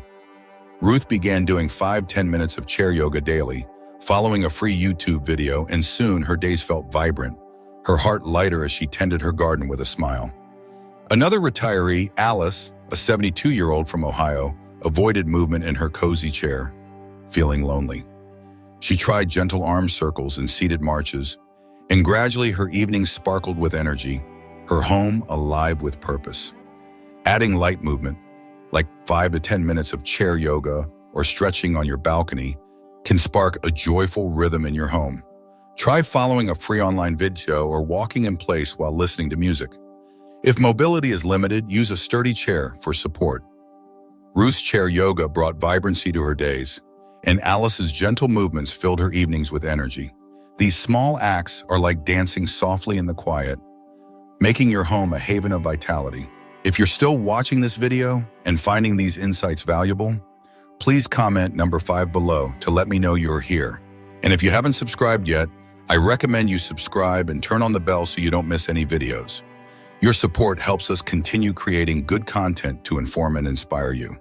Ruth began doing 5-10 minutes of chair yoga daily, following a free YouTube video, and soon her days felt vibrant, her heart lighter as she tended her garden with a smile. Another retiree, Alice, a 72-year-old from Ohio, avoided movement in her cozy chair, feeling lonely. She tried gentle arm circles and seated marches, and gradually her evenings sparkled with energy, her home alive with purpose. Adding light movement, like 5 to 10 minutes of chair yoga or stretching on your balcony, can spark a joyful rhythm in your home. Try following a free online video or walking in place while listening to music. If mobility is limited, use a sturdy chair for support. Ruth's chair yoga brought vibrancy to her days, and Alice's gentle movements filled her evenings with energy. These small acts are like dancing softly in the quiet, making your home a haven of vitality. If you're still watching this video and finding these insights valuable, please comment number 5 below to let me know you're here. And if you haven't subscribed yet, I recommend you subscribe and turn on the bell so you don't miss any videos. Your support helps us continue creating good content to inform and inspire you.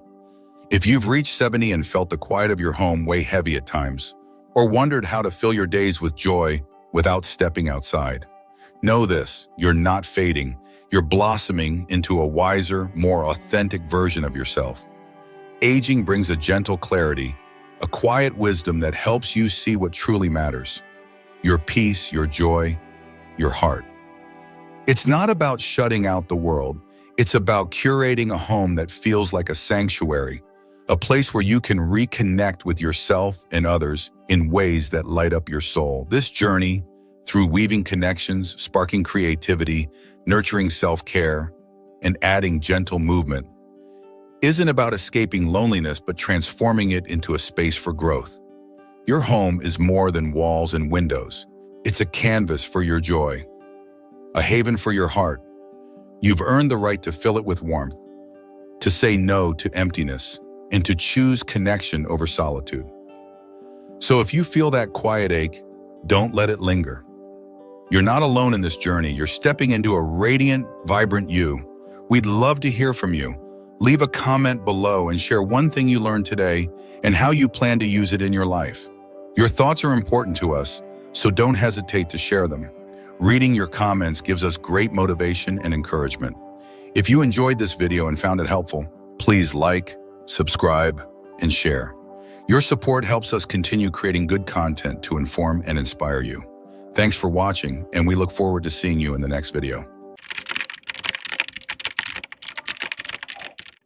If you've reached 70 and felt the quiet of your home weigh heavy at times, or wondered how to fill your days with joy without stepping outside, know this: you're not fading. You're blossoming into a wiser, more authentic version of yourself. Aging brings a gentle clarity, a quiet wisdom that helps you see what truly matters: your peace, your joy, your heart. It's not about shutting out the world. It's about curating a home that feels like a sanctuary, a place where you can reconnect with yourself and others in ways that light up your soul. This journey, through weaving connections, sparking creativity, nurturing self-care, and adding gentle movement, isn't about escaping loneliness, but transforming it into a space for growth. Your home is more than walls and windows. It's a canvas for your joy, a haven for your heart. You've earned the right to fill it with warmth, to say no to emptiness, and to choose connection over solitude. So if you feel that quiet ache, don't let it linger. You're not alone in this journey. You're stepping into a radiant, vibrant you. We'd love to hear from you. Leave a comment below and share one thing you learned today and how you plan to use it in your life. Your thoughts are important to us, so don't hesitate to share them. Reading your comments gives us great motivation and encouragement. If you enjoyed this video and found it helpful, please like, subscribe, and share. Your support helps us continue creating good content to inform and inspire you. Thanks for watching, and we look forward to seeing you in the next video.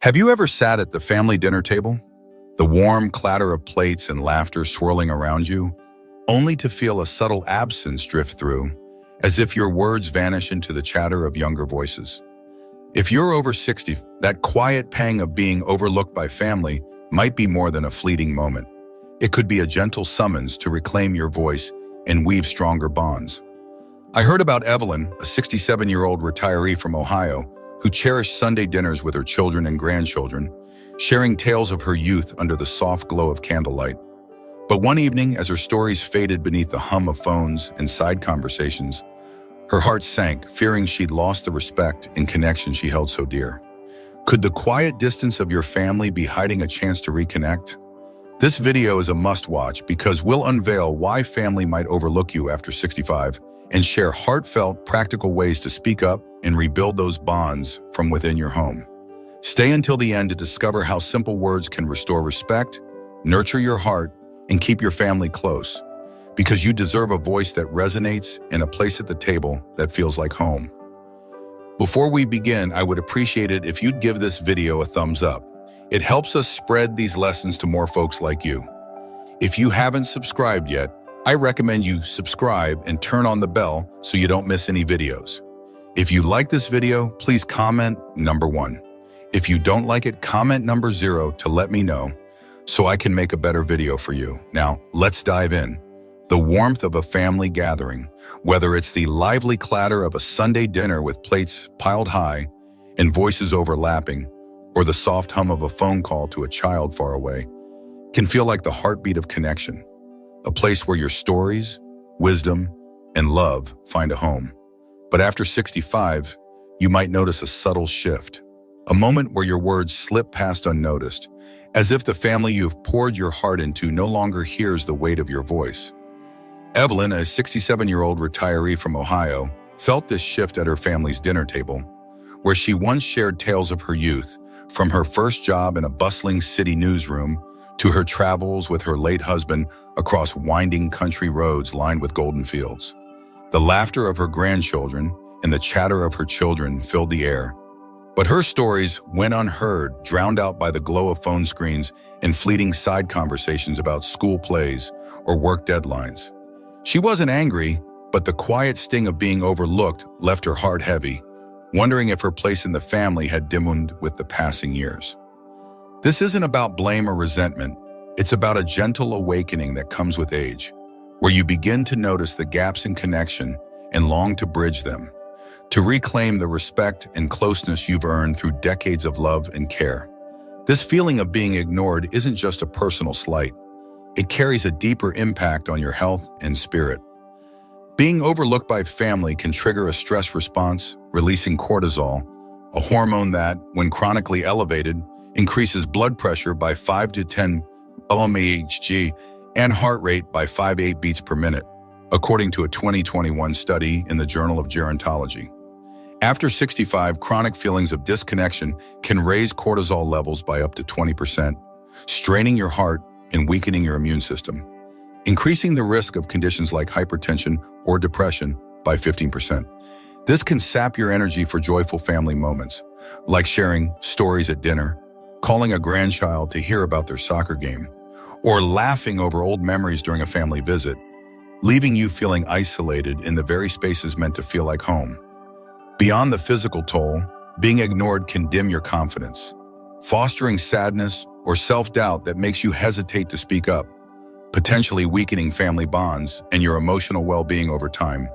Have you ever sat at the family dinner table? The warm clatter of plates and laughter swirling around you, only to feel a subtle absence drift through, as if your words vanish into the chatter of younger voices. If you're over 60, that quiet pang of being overlooked by family might be more than a fleeting moment. It could be a gentle summons to reclaim your voice and weave stronger bonds. I heard about Evelyn, a 67-year-old retiree from Ohio, who cherished Sunday dinners with her children and grandchildren, sharing tales of her youth under the soft glow of candlelight. But one evening, as her stories faded beneath the hum of phones and side conversations, her heart sank, fearing she'd lost the respect and connection she held so dear. Could the quiet distance of your family be hiding a chance to reconnect? This video is a must-watch because we'll unveil why family might overlook you after 65 and share heartfelt, practical ways to speak up and rebuild those bonds from within your home. Stay until the end to discover how simple words can restore respect, nurture your heart, and keep your family close, because you deserve a voice that resonates and a place at the table that feels like home. Before we begin, I would appreciate it if you'd give this video a thumbs up. It helps us spread these lessons to more folks like you. If you haven't subscribed yet, I recommend you subscribe and turn on the bell so you don't miss any videos. If you like this video, please comment number 1. If you don't like it, comment number 0 to let me know so I can make a better video for you. Now, let's dive in. The warmth of a family gathering, whether it's the lively clatter of a Sunday dinner with plates piled high and voices overlapping, or the soft hum of a phone call to a child far away, can feel like the heartbeat of connection, a place where your stories, wisdom, and love find a home. But after 65, you might notice a subtle shift, a moment where your words slip past unnoticed, as if the family you've poured your heart into no longer hears the weight of your voice. Evelyn, a 67-year-old retiree from Ohio, felt this shift at her family's dinner table, where she once shared tales of her youth, from her first job in a bustling city newsroom to her travels with her late husband across winding country roads lined with golden fields. The laughter of her grandchildren and the chatter of her children filled the air. But her stories went unheard, drowned out by the glow of phone screens and fleeting side conversations about school plays or work deadlines. She wasn't angry, but the quiet sting of being overlooked left her heart heavy, wondering if her place in the family had dimmed with the passing years. This isn't about blame or resentment. It's about a gentle awakening that comes with age, where you begin to notice the gaps in connection and long to bridge them, to reclaim the respect and closeness you've earned through decades of love and care. This feeling of being ignored isn't just a personal slight. It carries a deeper impact on your health and spirit. Being overlooked by family can trigger a stress response, releasing cortisol, a hormone that, when chronically elevated, increases blood pressure by 5 to 10 mmHg and heart rate by 5-8 beats per minute, according to a 2021 study in the Journal of Gerontology. After 65, chronic feelings of disconnection can raise cortisol levels by up to 20%, straining your heart and weakening your immune system, increasing the risk of conditions like hypertension or depression by 15%. This can sap your energy for joyful family moments, like sharing stories at dinner, calling a grandchild to hear about their soccer game, or laughing over old memories during a family visit, leaving you feeling isolated in the very spaces meant to feel like home. Beyond the physical toll, being ignored can dim your confidence, fostering sadness or self-doubt that makes you hesitate to speak up, potentially weakening family bonds and your emotional well-being over time,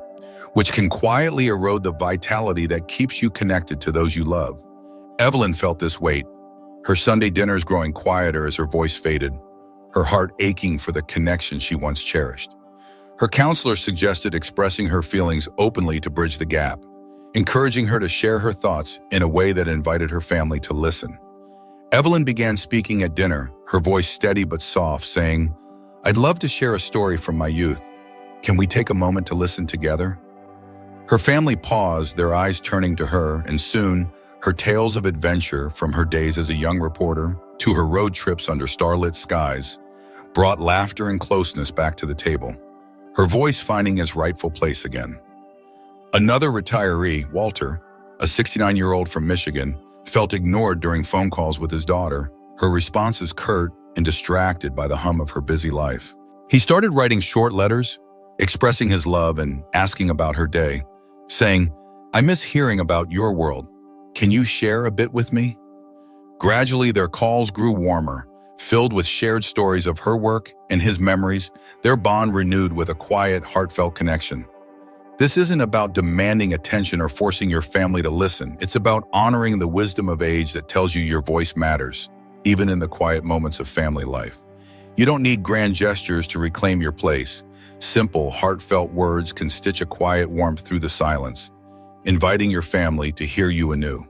which can quietly erode the vitality that keeps you connected to those you love. Evelyn felt this weight, her Sunday dinners growing quieter as her voice faded, her heart aching for the connection she once cherished. Her counselor suggested expressing her feelings openly to bridge the gap, encouraging her to share her thoughts in a way that invited her family to listen. Evelyn began speaking at dinner, her voice steady but soft, saying, "I'd love to share a story from my youth. Can we take a moment to listen together?" Her family paused, their eyes turning to her, and soon, her tales of adventure from her days as a young reporter to her road trips under starlit skies brought laughter and closeness back to the table, her voice finding its rightful place again. Another retiree, Walter, a 69-year-old from Michigan, felt ignored during phone calls with his daughter, her responses curt and distracted by the hum of her busy life. He started writing short letters, expressing his love and asking about her day, saying, "I miss hearing about your world. Can you share a bit with me?" Gradually, their calls grew warmer, filled with shared stories of her work and his memories, their bond renewed with a quiet, heartfelt connection. This isn't about demanding attention or forcing your family to listen. It's about honoring the wisdom of age that tells you your voice matters, even in the quiet moments of family life. You don't need grand gestures to reclaim your place. Simple, heartfelt words can stitch a quiet warmth through the silence, inviting your family to hear you anew.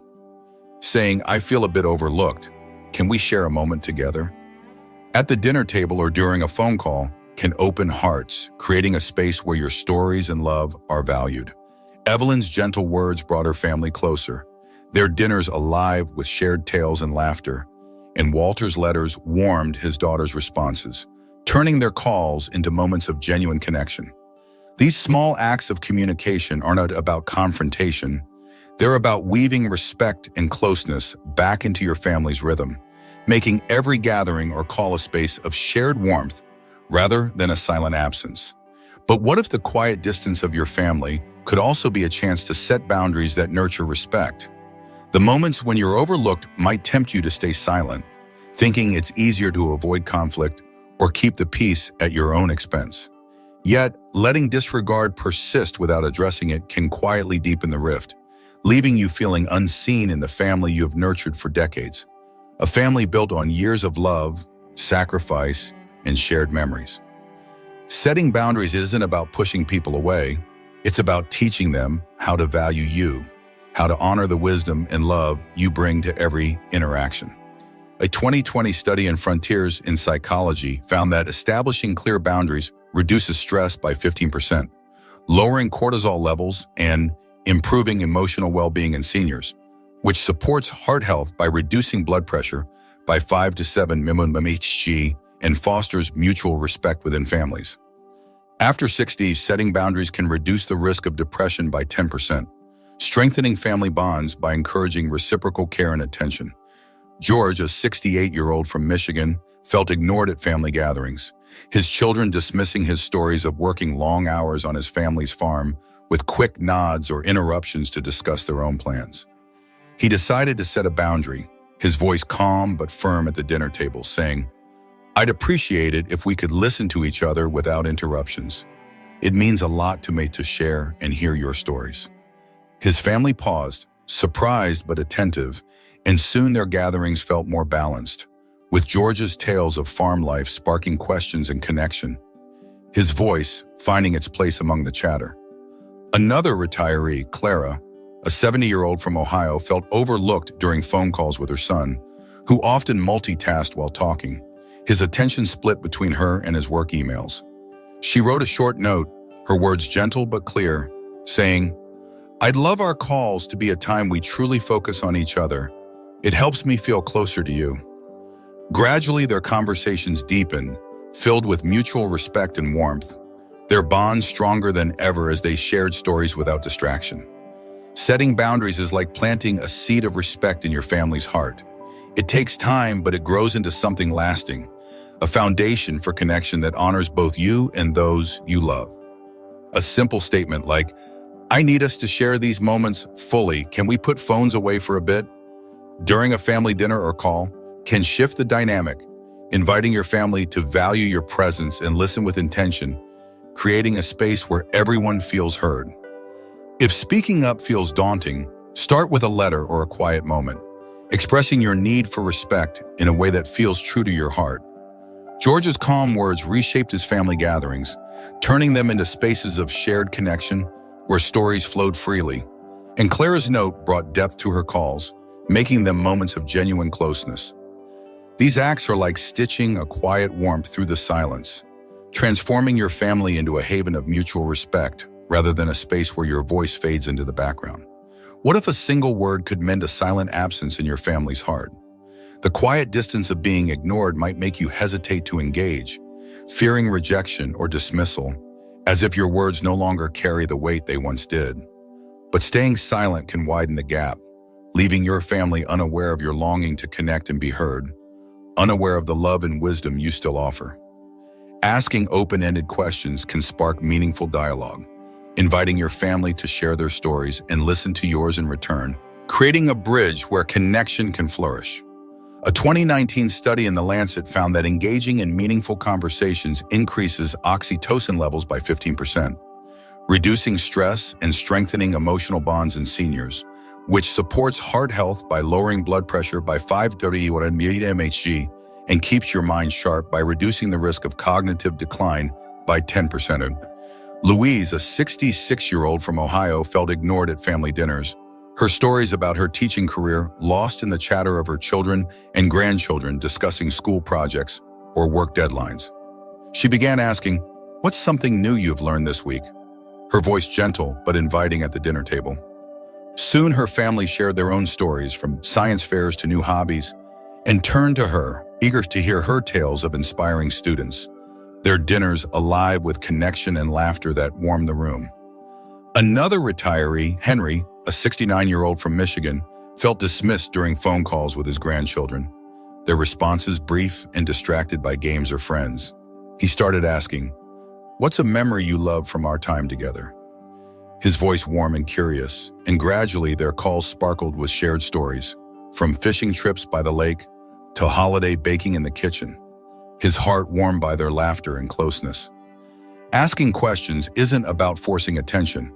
Saying, "I feel a bit overlooked. Can we share a moment together?" At the dinner table or during a phone call, can open hearts, creating a space where your stories and love are valued. Evelyn's gentle words brought her family closer, their dinners alive with shared tales and laughter, and Walter's letters warmed his daughter's responses, turning their calls into moments of genuine connection. These small acts of communication are not about confrontation. They're about weaving respect and closeness back into your family's rhythm, making every gathering or call a space of shared warmth rather than a silent absence. But what if the quiet distance of your family could also be a chance to set boundaries that nurture respect? The moments when you're overlooked might tempt you to stay silent, thinking it's easier to avoid conflict or keep the peace at your own expense. Yet, letting disregard persist without addressing it can quietly deepen the rift, leaving you feeling unseen in the family you have nurtured for decades. A family built on years of love, sacrifice, and shared memories. Setting boundaries isn't about pushing people away. It's about teaching them how to value you, how to honor the wisdom and love you bring to every interaction. A 2020 study in Frontiers in Psychology found that establishing clear boundaries reduces stress by 15%, lowering cortisol levels and improving emotional well-being in seniors, which supports heart health by reducing blood pressure by 5 to 7 mmHg and fosters mutual respect within families. After 60, setting boundaries can reduce the risk of depression by 10%, strengthening family bonds by encouraging reciprocal care and attention. George, a 68-year-old from Michigan, felt ignored at family gatherings, his children dismissing his stories of working long hours on his family's farm with quick nods or interruptions to discuss their own plans. He decided to set a boundary, his voice calm but firm at the dinner table, saying, "I'd appreciate it if we could listen to each other without interruptions. It means a lot to me to share and hear your stories." His family paused, surprised but attentive, and soon their gatherings felt more balanced, with George's tales of farm life sparking questions and connection, his voice finding its place among the chatter. Another retiree, Clara, a 70-year-old from Ohio, felt overlooked during phone calls with her son, who often multitasked while talking, his attention split between her and his work emails. She wrote a short note, her words gentle but clear, saying, "I'd love our calls to be a time we truly focus on each other. It helps me feel closer to you." Gradually, their conversations deepened, filled with mutual respect and warmth, their bonds stronger than ever as they shared stories without distraction. Setting boundaries is like planting a seed of respect in your family's heart. It takes time, but it grows into something lasting, a foundation for connection that honors both you and those you love. A simple statement like, "I need us to share these moments fully. Can we put phones away for a bit?" during a family dinner or call can shift the dynamic, inviting your family to value your presence and listen with intention, creating a space where everyone feels heard. If speaking up feels daunting, start with a letter or a quiet moment, expressing your need for respect in a way that feels true to your heart. George's calm words reshaped his family gatherings, turning them into spaces of shared connection where stories flowed freely. And Clara's note brought depth to her calls, making them moments of genuine closeness. These acts are like stitching a quiet warmth through the silence, transforming your family into a haven of mutual respect rather than a space where your voice fades into the background. What if a single word could mend a silent absence in your family's heart? The quiet distance of being ignored might make you hesitate to engage, fearing rejection or dismissal, as if your words no longer carry the weight they once did. But staying silent can widen the gap, leaving your family unaware of your longing to connect and be heard, unaware of the love and wisdom you still offer. Asking open-ended questions can spark meaningful dialogue, inviting your family to share their stories and listen to yours in return, creating a bridge where connection can flourish. A 2019 study in The Lancet found that engaging in meaningful conversations increases oxytocin levels by 15%, reducing stress and strengthening emotional bonds in seniors, which supports heart health by lowering blood pressure by 5 mHg and keeps your mind sharp by reducing the risk of cognitive decline by 10%. Louise, a 66-year-old from Ohio, felt ignored at family dinners, her stories about her teaching career lost in the chatter of her children and grandchildren discussing school projects or work deadlines. She began asking, "What's something new you've learned this week?" her voice gentle but inviting at the dinner table. Soon her family shared their own stories, from science fairs to new hobbies, and turned to her, eager to hear her tales of inspiring students, their dinners alive with connection and laughter that warmed the room. Another retiree, Henry, a 69-year-old from Michigan, felt dismissed during phone calls with his grandchildren, their responses brief and distracted by games or friends. He started asking, "What's a memory you love from our time together?" His voice warm and curious, and gradually their calls sparkled with shared stories, from fishing trips by the lake to holiday baking in the kitchen, his heart warmed by their laughter and closeness. Asking questions isn't about forcing attention.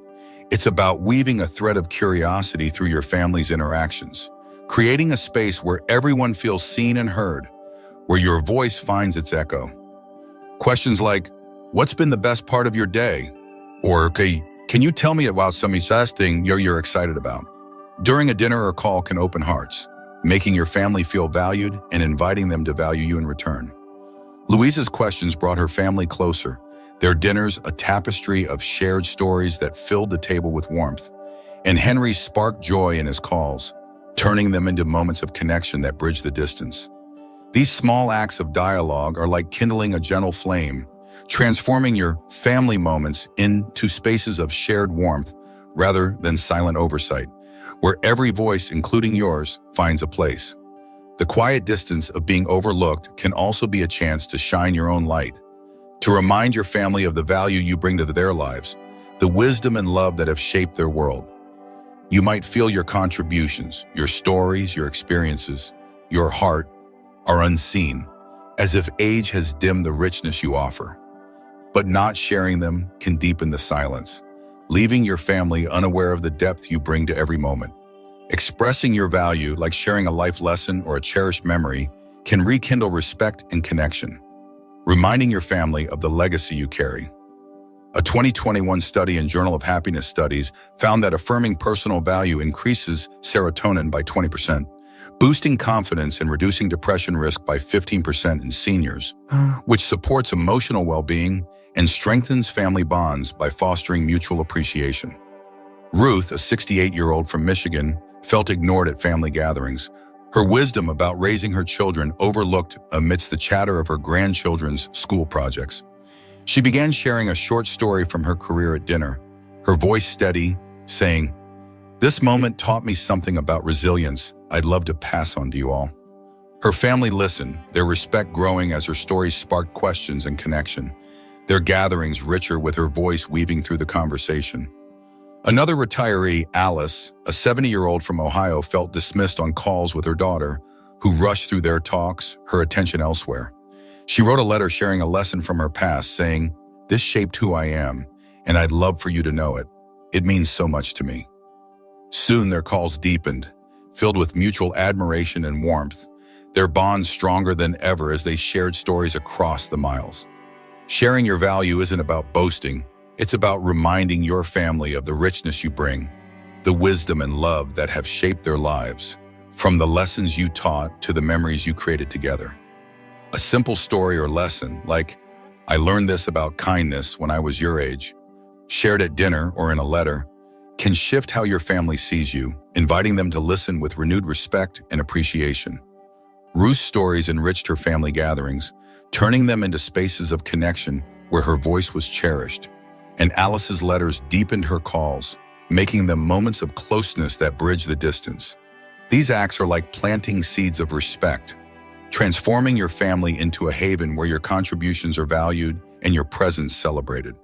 It's about weaving a thread of curiosity through your family's interactions, creating a space where everyone feels seen and heard, where your voice finds its echo. Questions like, "What's been the best part of your day?" Or, "Can you tell me about some thing you're excited about?" during a dinner or call can open hearts, making your family feel valued and inviting them to value you in return. Louisa's questions brought her family closer, their dinners a tapestry of shared stories that filled the table with warmth, and Henry sparked joy in his calls, turning them into moments of connection that bridged the distance. These small acts of dialogue are like kindling a gentle flame, transforming your family moments into spaces of shared warmth rather than silent oversight, where every voice, including yours, finds a place. The quiet distance of being overlooked can also be a chance to shine your own light, to remind your family of the value you bring to their lives, the wisdom and love that have shaped their world. You might feel your contributions, your stories, your experiences, your heart are unseen, as if age has dimmed the richness you offer. But not sharing them can deepen the silence, leaving your family unaware of the depth you bring to every moment. Expressing your value, like sharing a life lesson or a cherished memory, can rekindle respect and connection, reminding your family of the legacy you carry. A 2021 study in Journal of Happiness Studies found that affirming personal value increases serotonin by 20%, boosting confidence and reducing depression risk by 15% in seniors, which supports emotional well-being and strengthens family bonds by fostering mutual appreciation. Ruth, a 68-year-old from Michigan, felt ignored at family gatherings, her wisdom about raising her children overlooked amidst the chatter of her grandchildren's school projects. She began sharing a short story from her career at dinner, her voice steady, saying, "This moment taught me something about resilience I'd love to pass on to you all." Her family listened, their respect growing as her stories sparked questions and connection, their gatherings richer with her voice weaving through the conversation. Another retiree, Alice, a 70-year-old from Ohio, felt dismissed on calls with her daughter, who rushed through their talks, her attention elsewhere. She wrote a letter sharing a lesson from her past, saying, "This shaped who I am, and I'd love for you to know it. It means so much to me." Soon their calls deepened, filled with mutual admiration and warmth, their bonds stronger than ever as they shared stories across the miles. Sharing your value isn't about boasting, it's about reminding your family of the richness you bring, the wisdom and love that have shaped their lives, from the lessons you taught to the memories you created together. A simple story or lesson, like, "I learned this about kindness when I was your age," shared at dinner or in a letter, can shift how your family sees you, inviting them to listen with renewed respect and appreciation. Ruth's stories enriched her family gatherings, turning them into spaces of connection where her voice was cherished, and Alice's letters deepened her calls, making them moments of closeness that bridge the distance. These acts are like planting seeds of respect, transforming your family into a haven where your contributions are valued and your presence celebrated.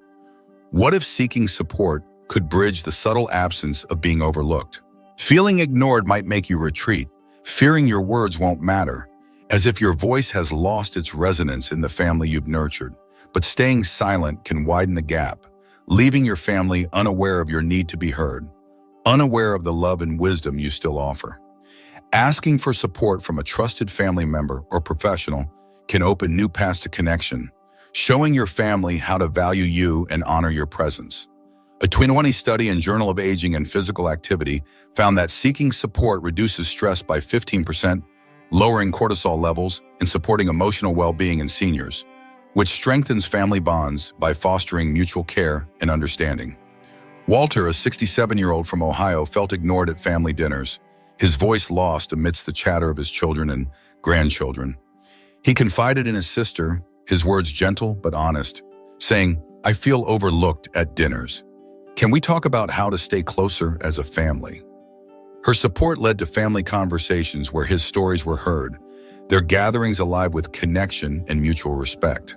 What if seeking support could bridge the subtle absence of being overlooked? Feeling ignored might make you retreat, fearing your words won't matter, as if your voice has lost its resonance in the family you've nurtured. But staying silent can widen the gap, leaving your family unaware of your need to be heard, unaware of the love and wisdom you still offer. Asking for support from a trusted family member or professional can open new paths to connection, showing your family how to value you and honor your presence. A 2020 study in Journal of Aging and Physical Activity found that seeking support reduces stress by 15%, lowering cortisol levels and supporting emotional well-being in seniors, which strengthens family bonds by fostering mutual care and understanding. Walter, a 67-year-old from Ohio, felt ignored at family dinners, his voice lost amidst the chatter of his children and grandchildren. He confided in his sister, his words gentle but honest, saying, "I feel overlooked at dinners. Can we talk about how to stay closer as a family?" Her support led to family conversations where his stories were heard, their gatherings alive with connection and mutual respect.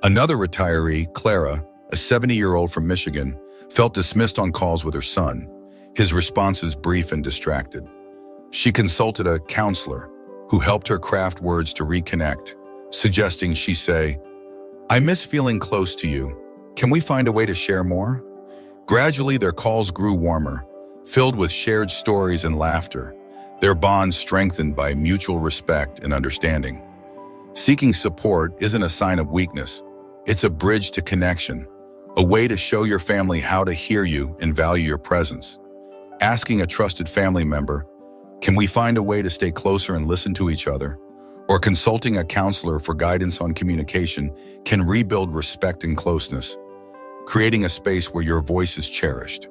Another retiree, Clara, a 70-year-old from Michigan, felt dismissed on calls with her son, his responses brief and distracted. She consulted a counselor who helped her craft words to reconnect, suggesting she say, "I miss feeling close to you. Can we find a way to share more?" Gradually, their calls grew warmer, filled with shared stories and laughter, their bonds strengthened by mutual respect and understanding. Seeking support isn't a sign of weakness. It's a bridge to connection, a way to show your family how to hear you and value your presence. Asking a trusted family member, "Can we find a way to stay closer and listen to each other?" or consulting a counselor for guidance on communication can rebuild respect and closeness, creating a space where your voice is cherished.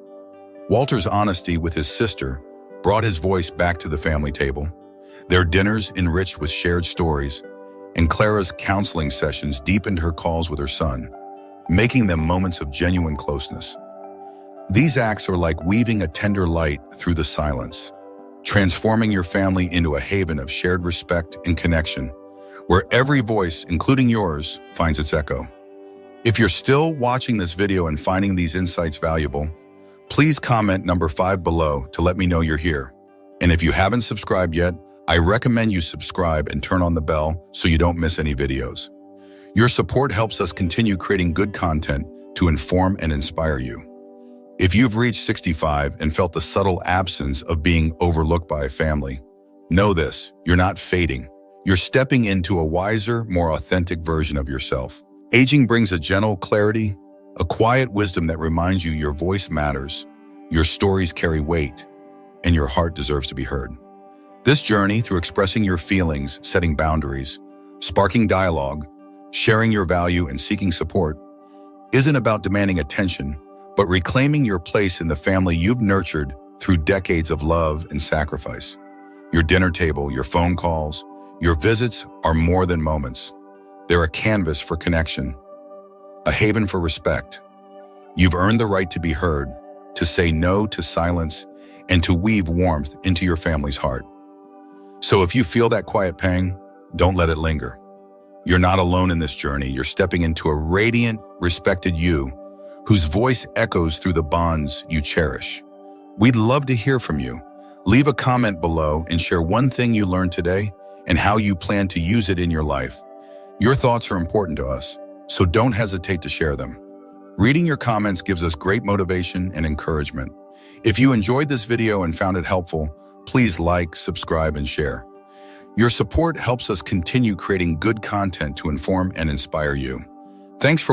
Walter's honesty with his sister brought his voice back to the family table. Their dinners enriched with shared stories, and Clara's counseling sessions deepened her calls with her son, making them moments of genuine closeness. These acts are like weaving a tender light through the silence, transforming your family into a haven of shared respect and connection, where every voice, including yours, finds its echo. If you're still watching this video and finding these insights valuable, please comment number 5 below to let me know you're here. And if you haven't subscribed yet, I recommend you subscribe and turn on the bell so you don't miss any videos. Your support helps us continue creating good content to inform and inspire you. If you've reached 65 and felt the subtle absence of being overlooked by a family, know this: you're not fading. You're stepping into a wiser, more authentic version of yourself. Aging brings a gentle clarity, a quiet wisdom that reminds you your voice matters, your stories carry weight, and your heart deserves to be heard. This journey, through expressing your feelings, setting boundaries, sparking dialogue, sharing your value, and seeking support, isn't about demanding attention, but reclaiming your place in the family you've nurtured through decades of love and sacrifice. Your dinner table, your phone calls, your visits are more than moments. They're a canvas for connection, a haven for respect. You've earned the right to be heard, to say no to silence, and to weave warmth into your family's heart. So if you feel that quiet pang, don't let it linger. You're not alone in this journey. You're stepping into a radiant, respected you, whose voice echoes through the bonds you cherish. We'd love to hear from you. Leave a comment below and share one thing you learned today and how you plan to use it in your life. Your thoughts are important to us, so don't hesitate to share them. Reading your comments gives us great motivation and encouragement. If you enjoyed this video and found it helpful, please like, subscribe, and share. Your support helps us continue creating good content to inform and inspire you. Thanks for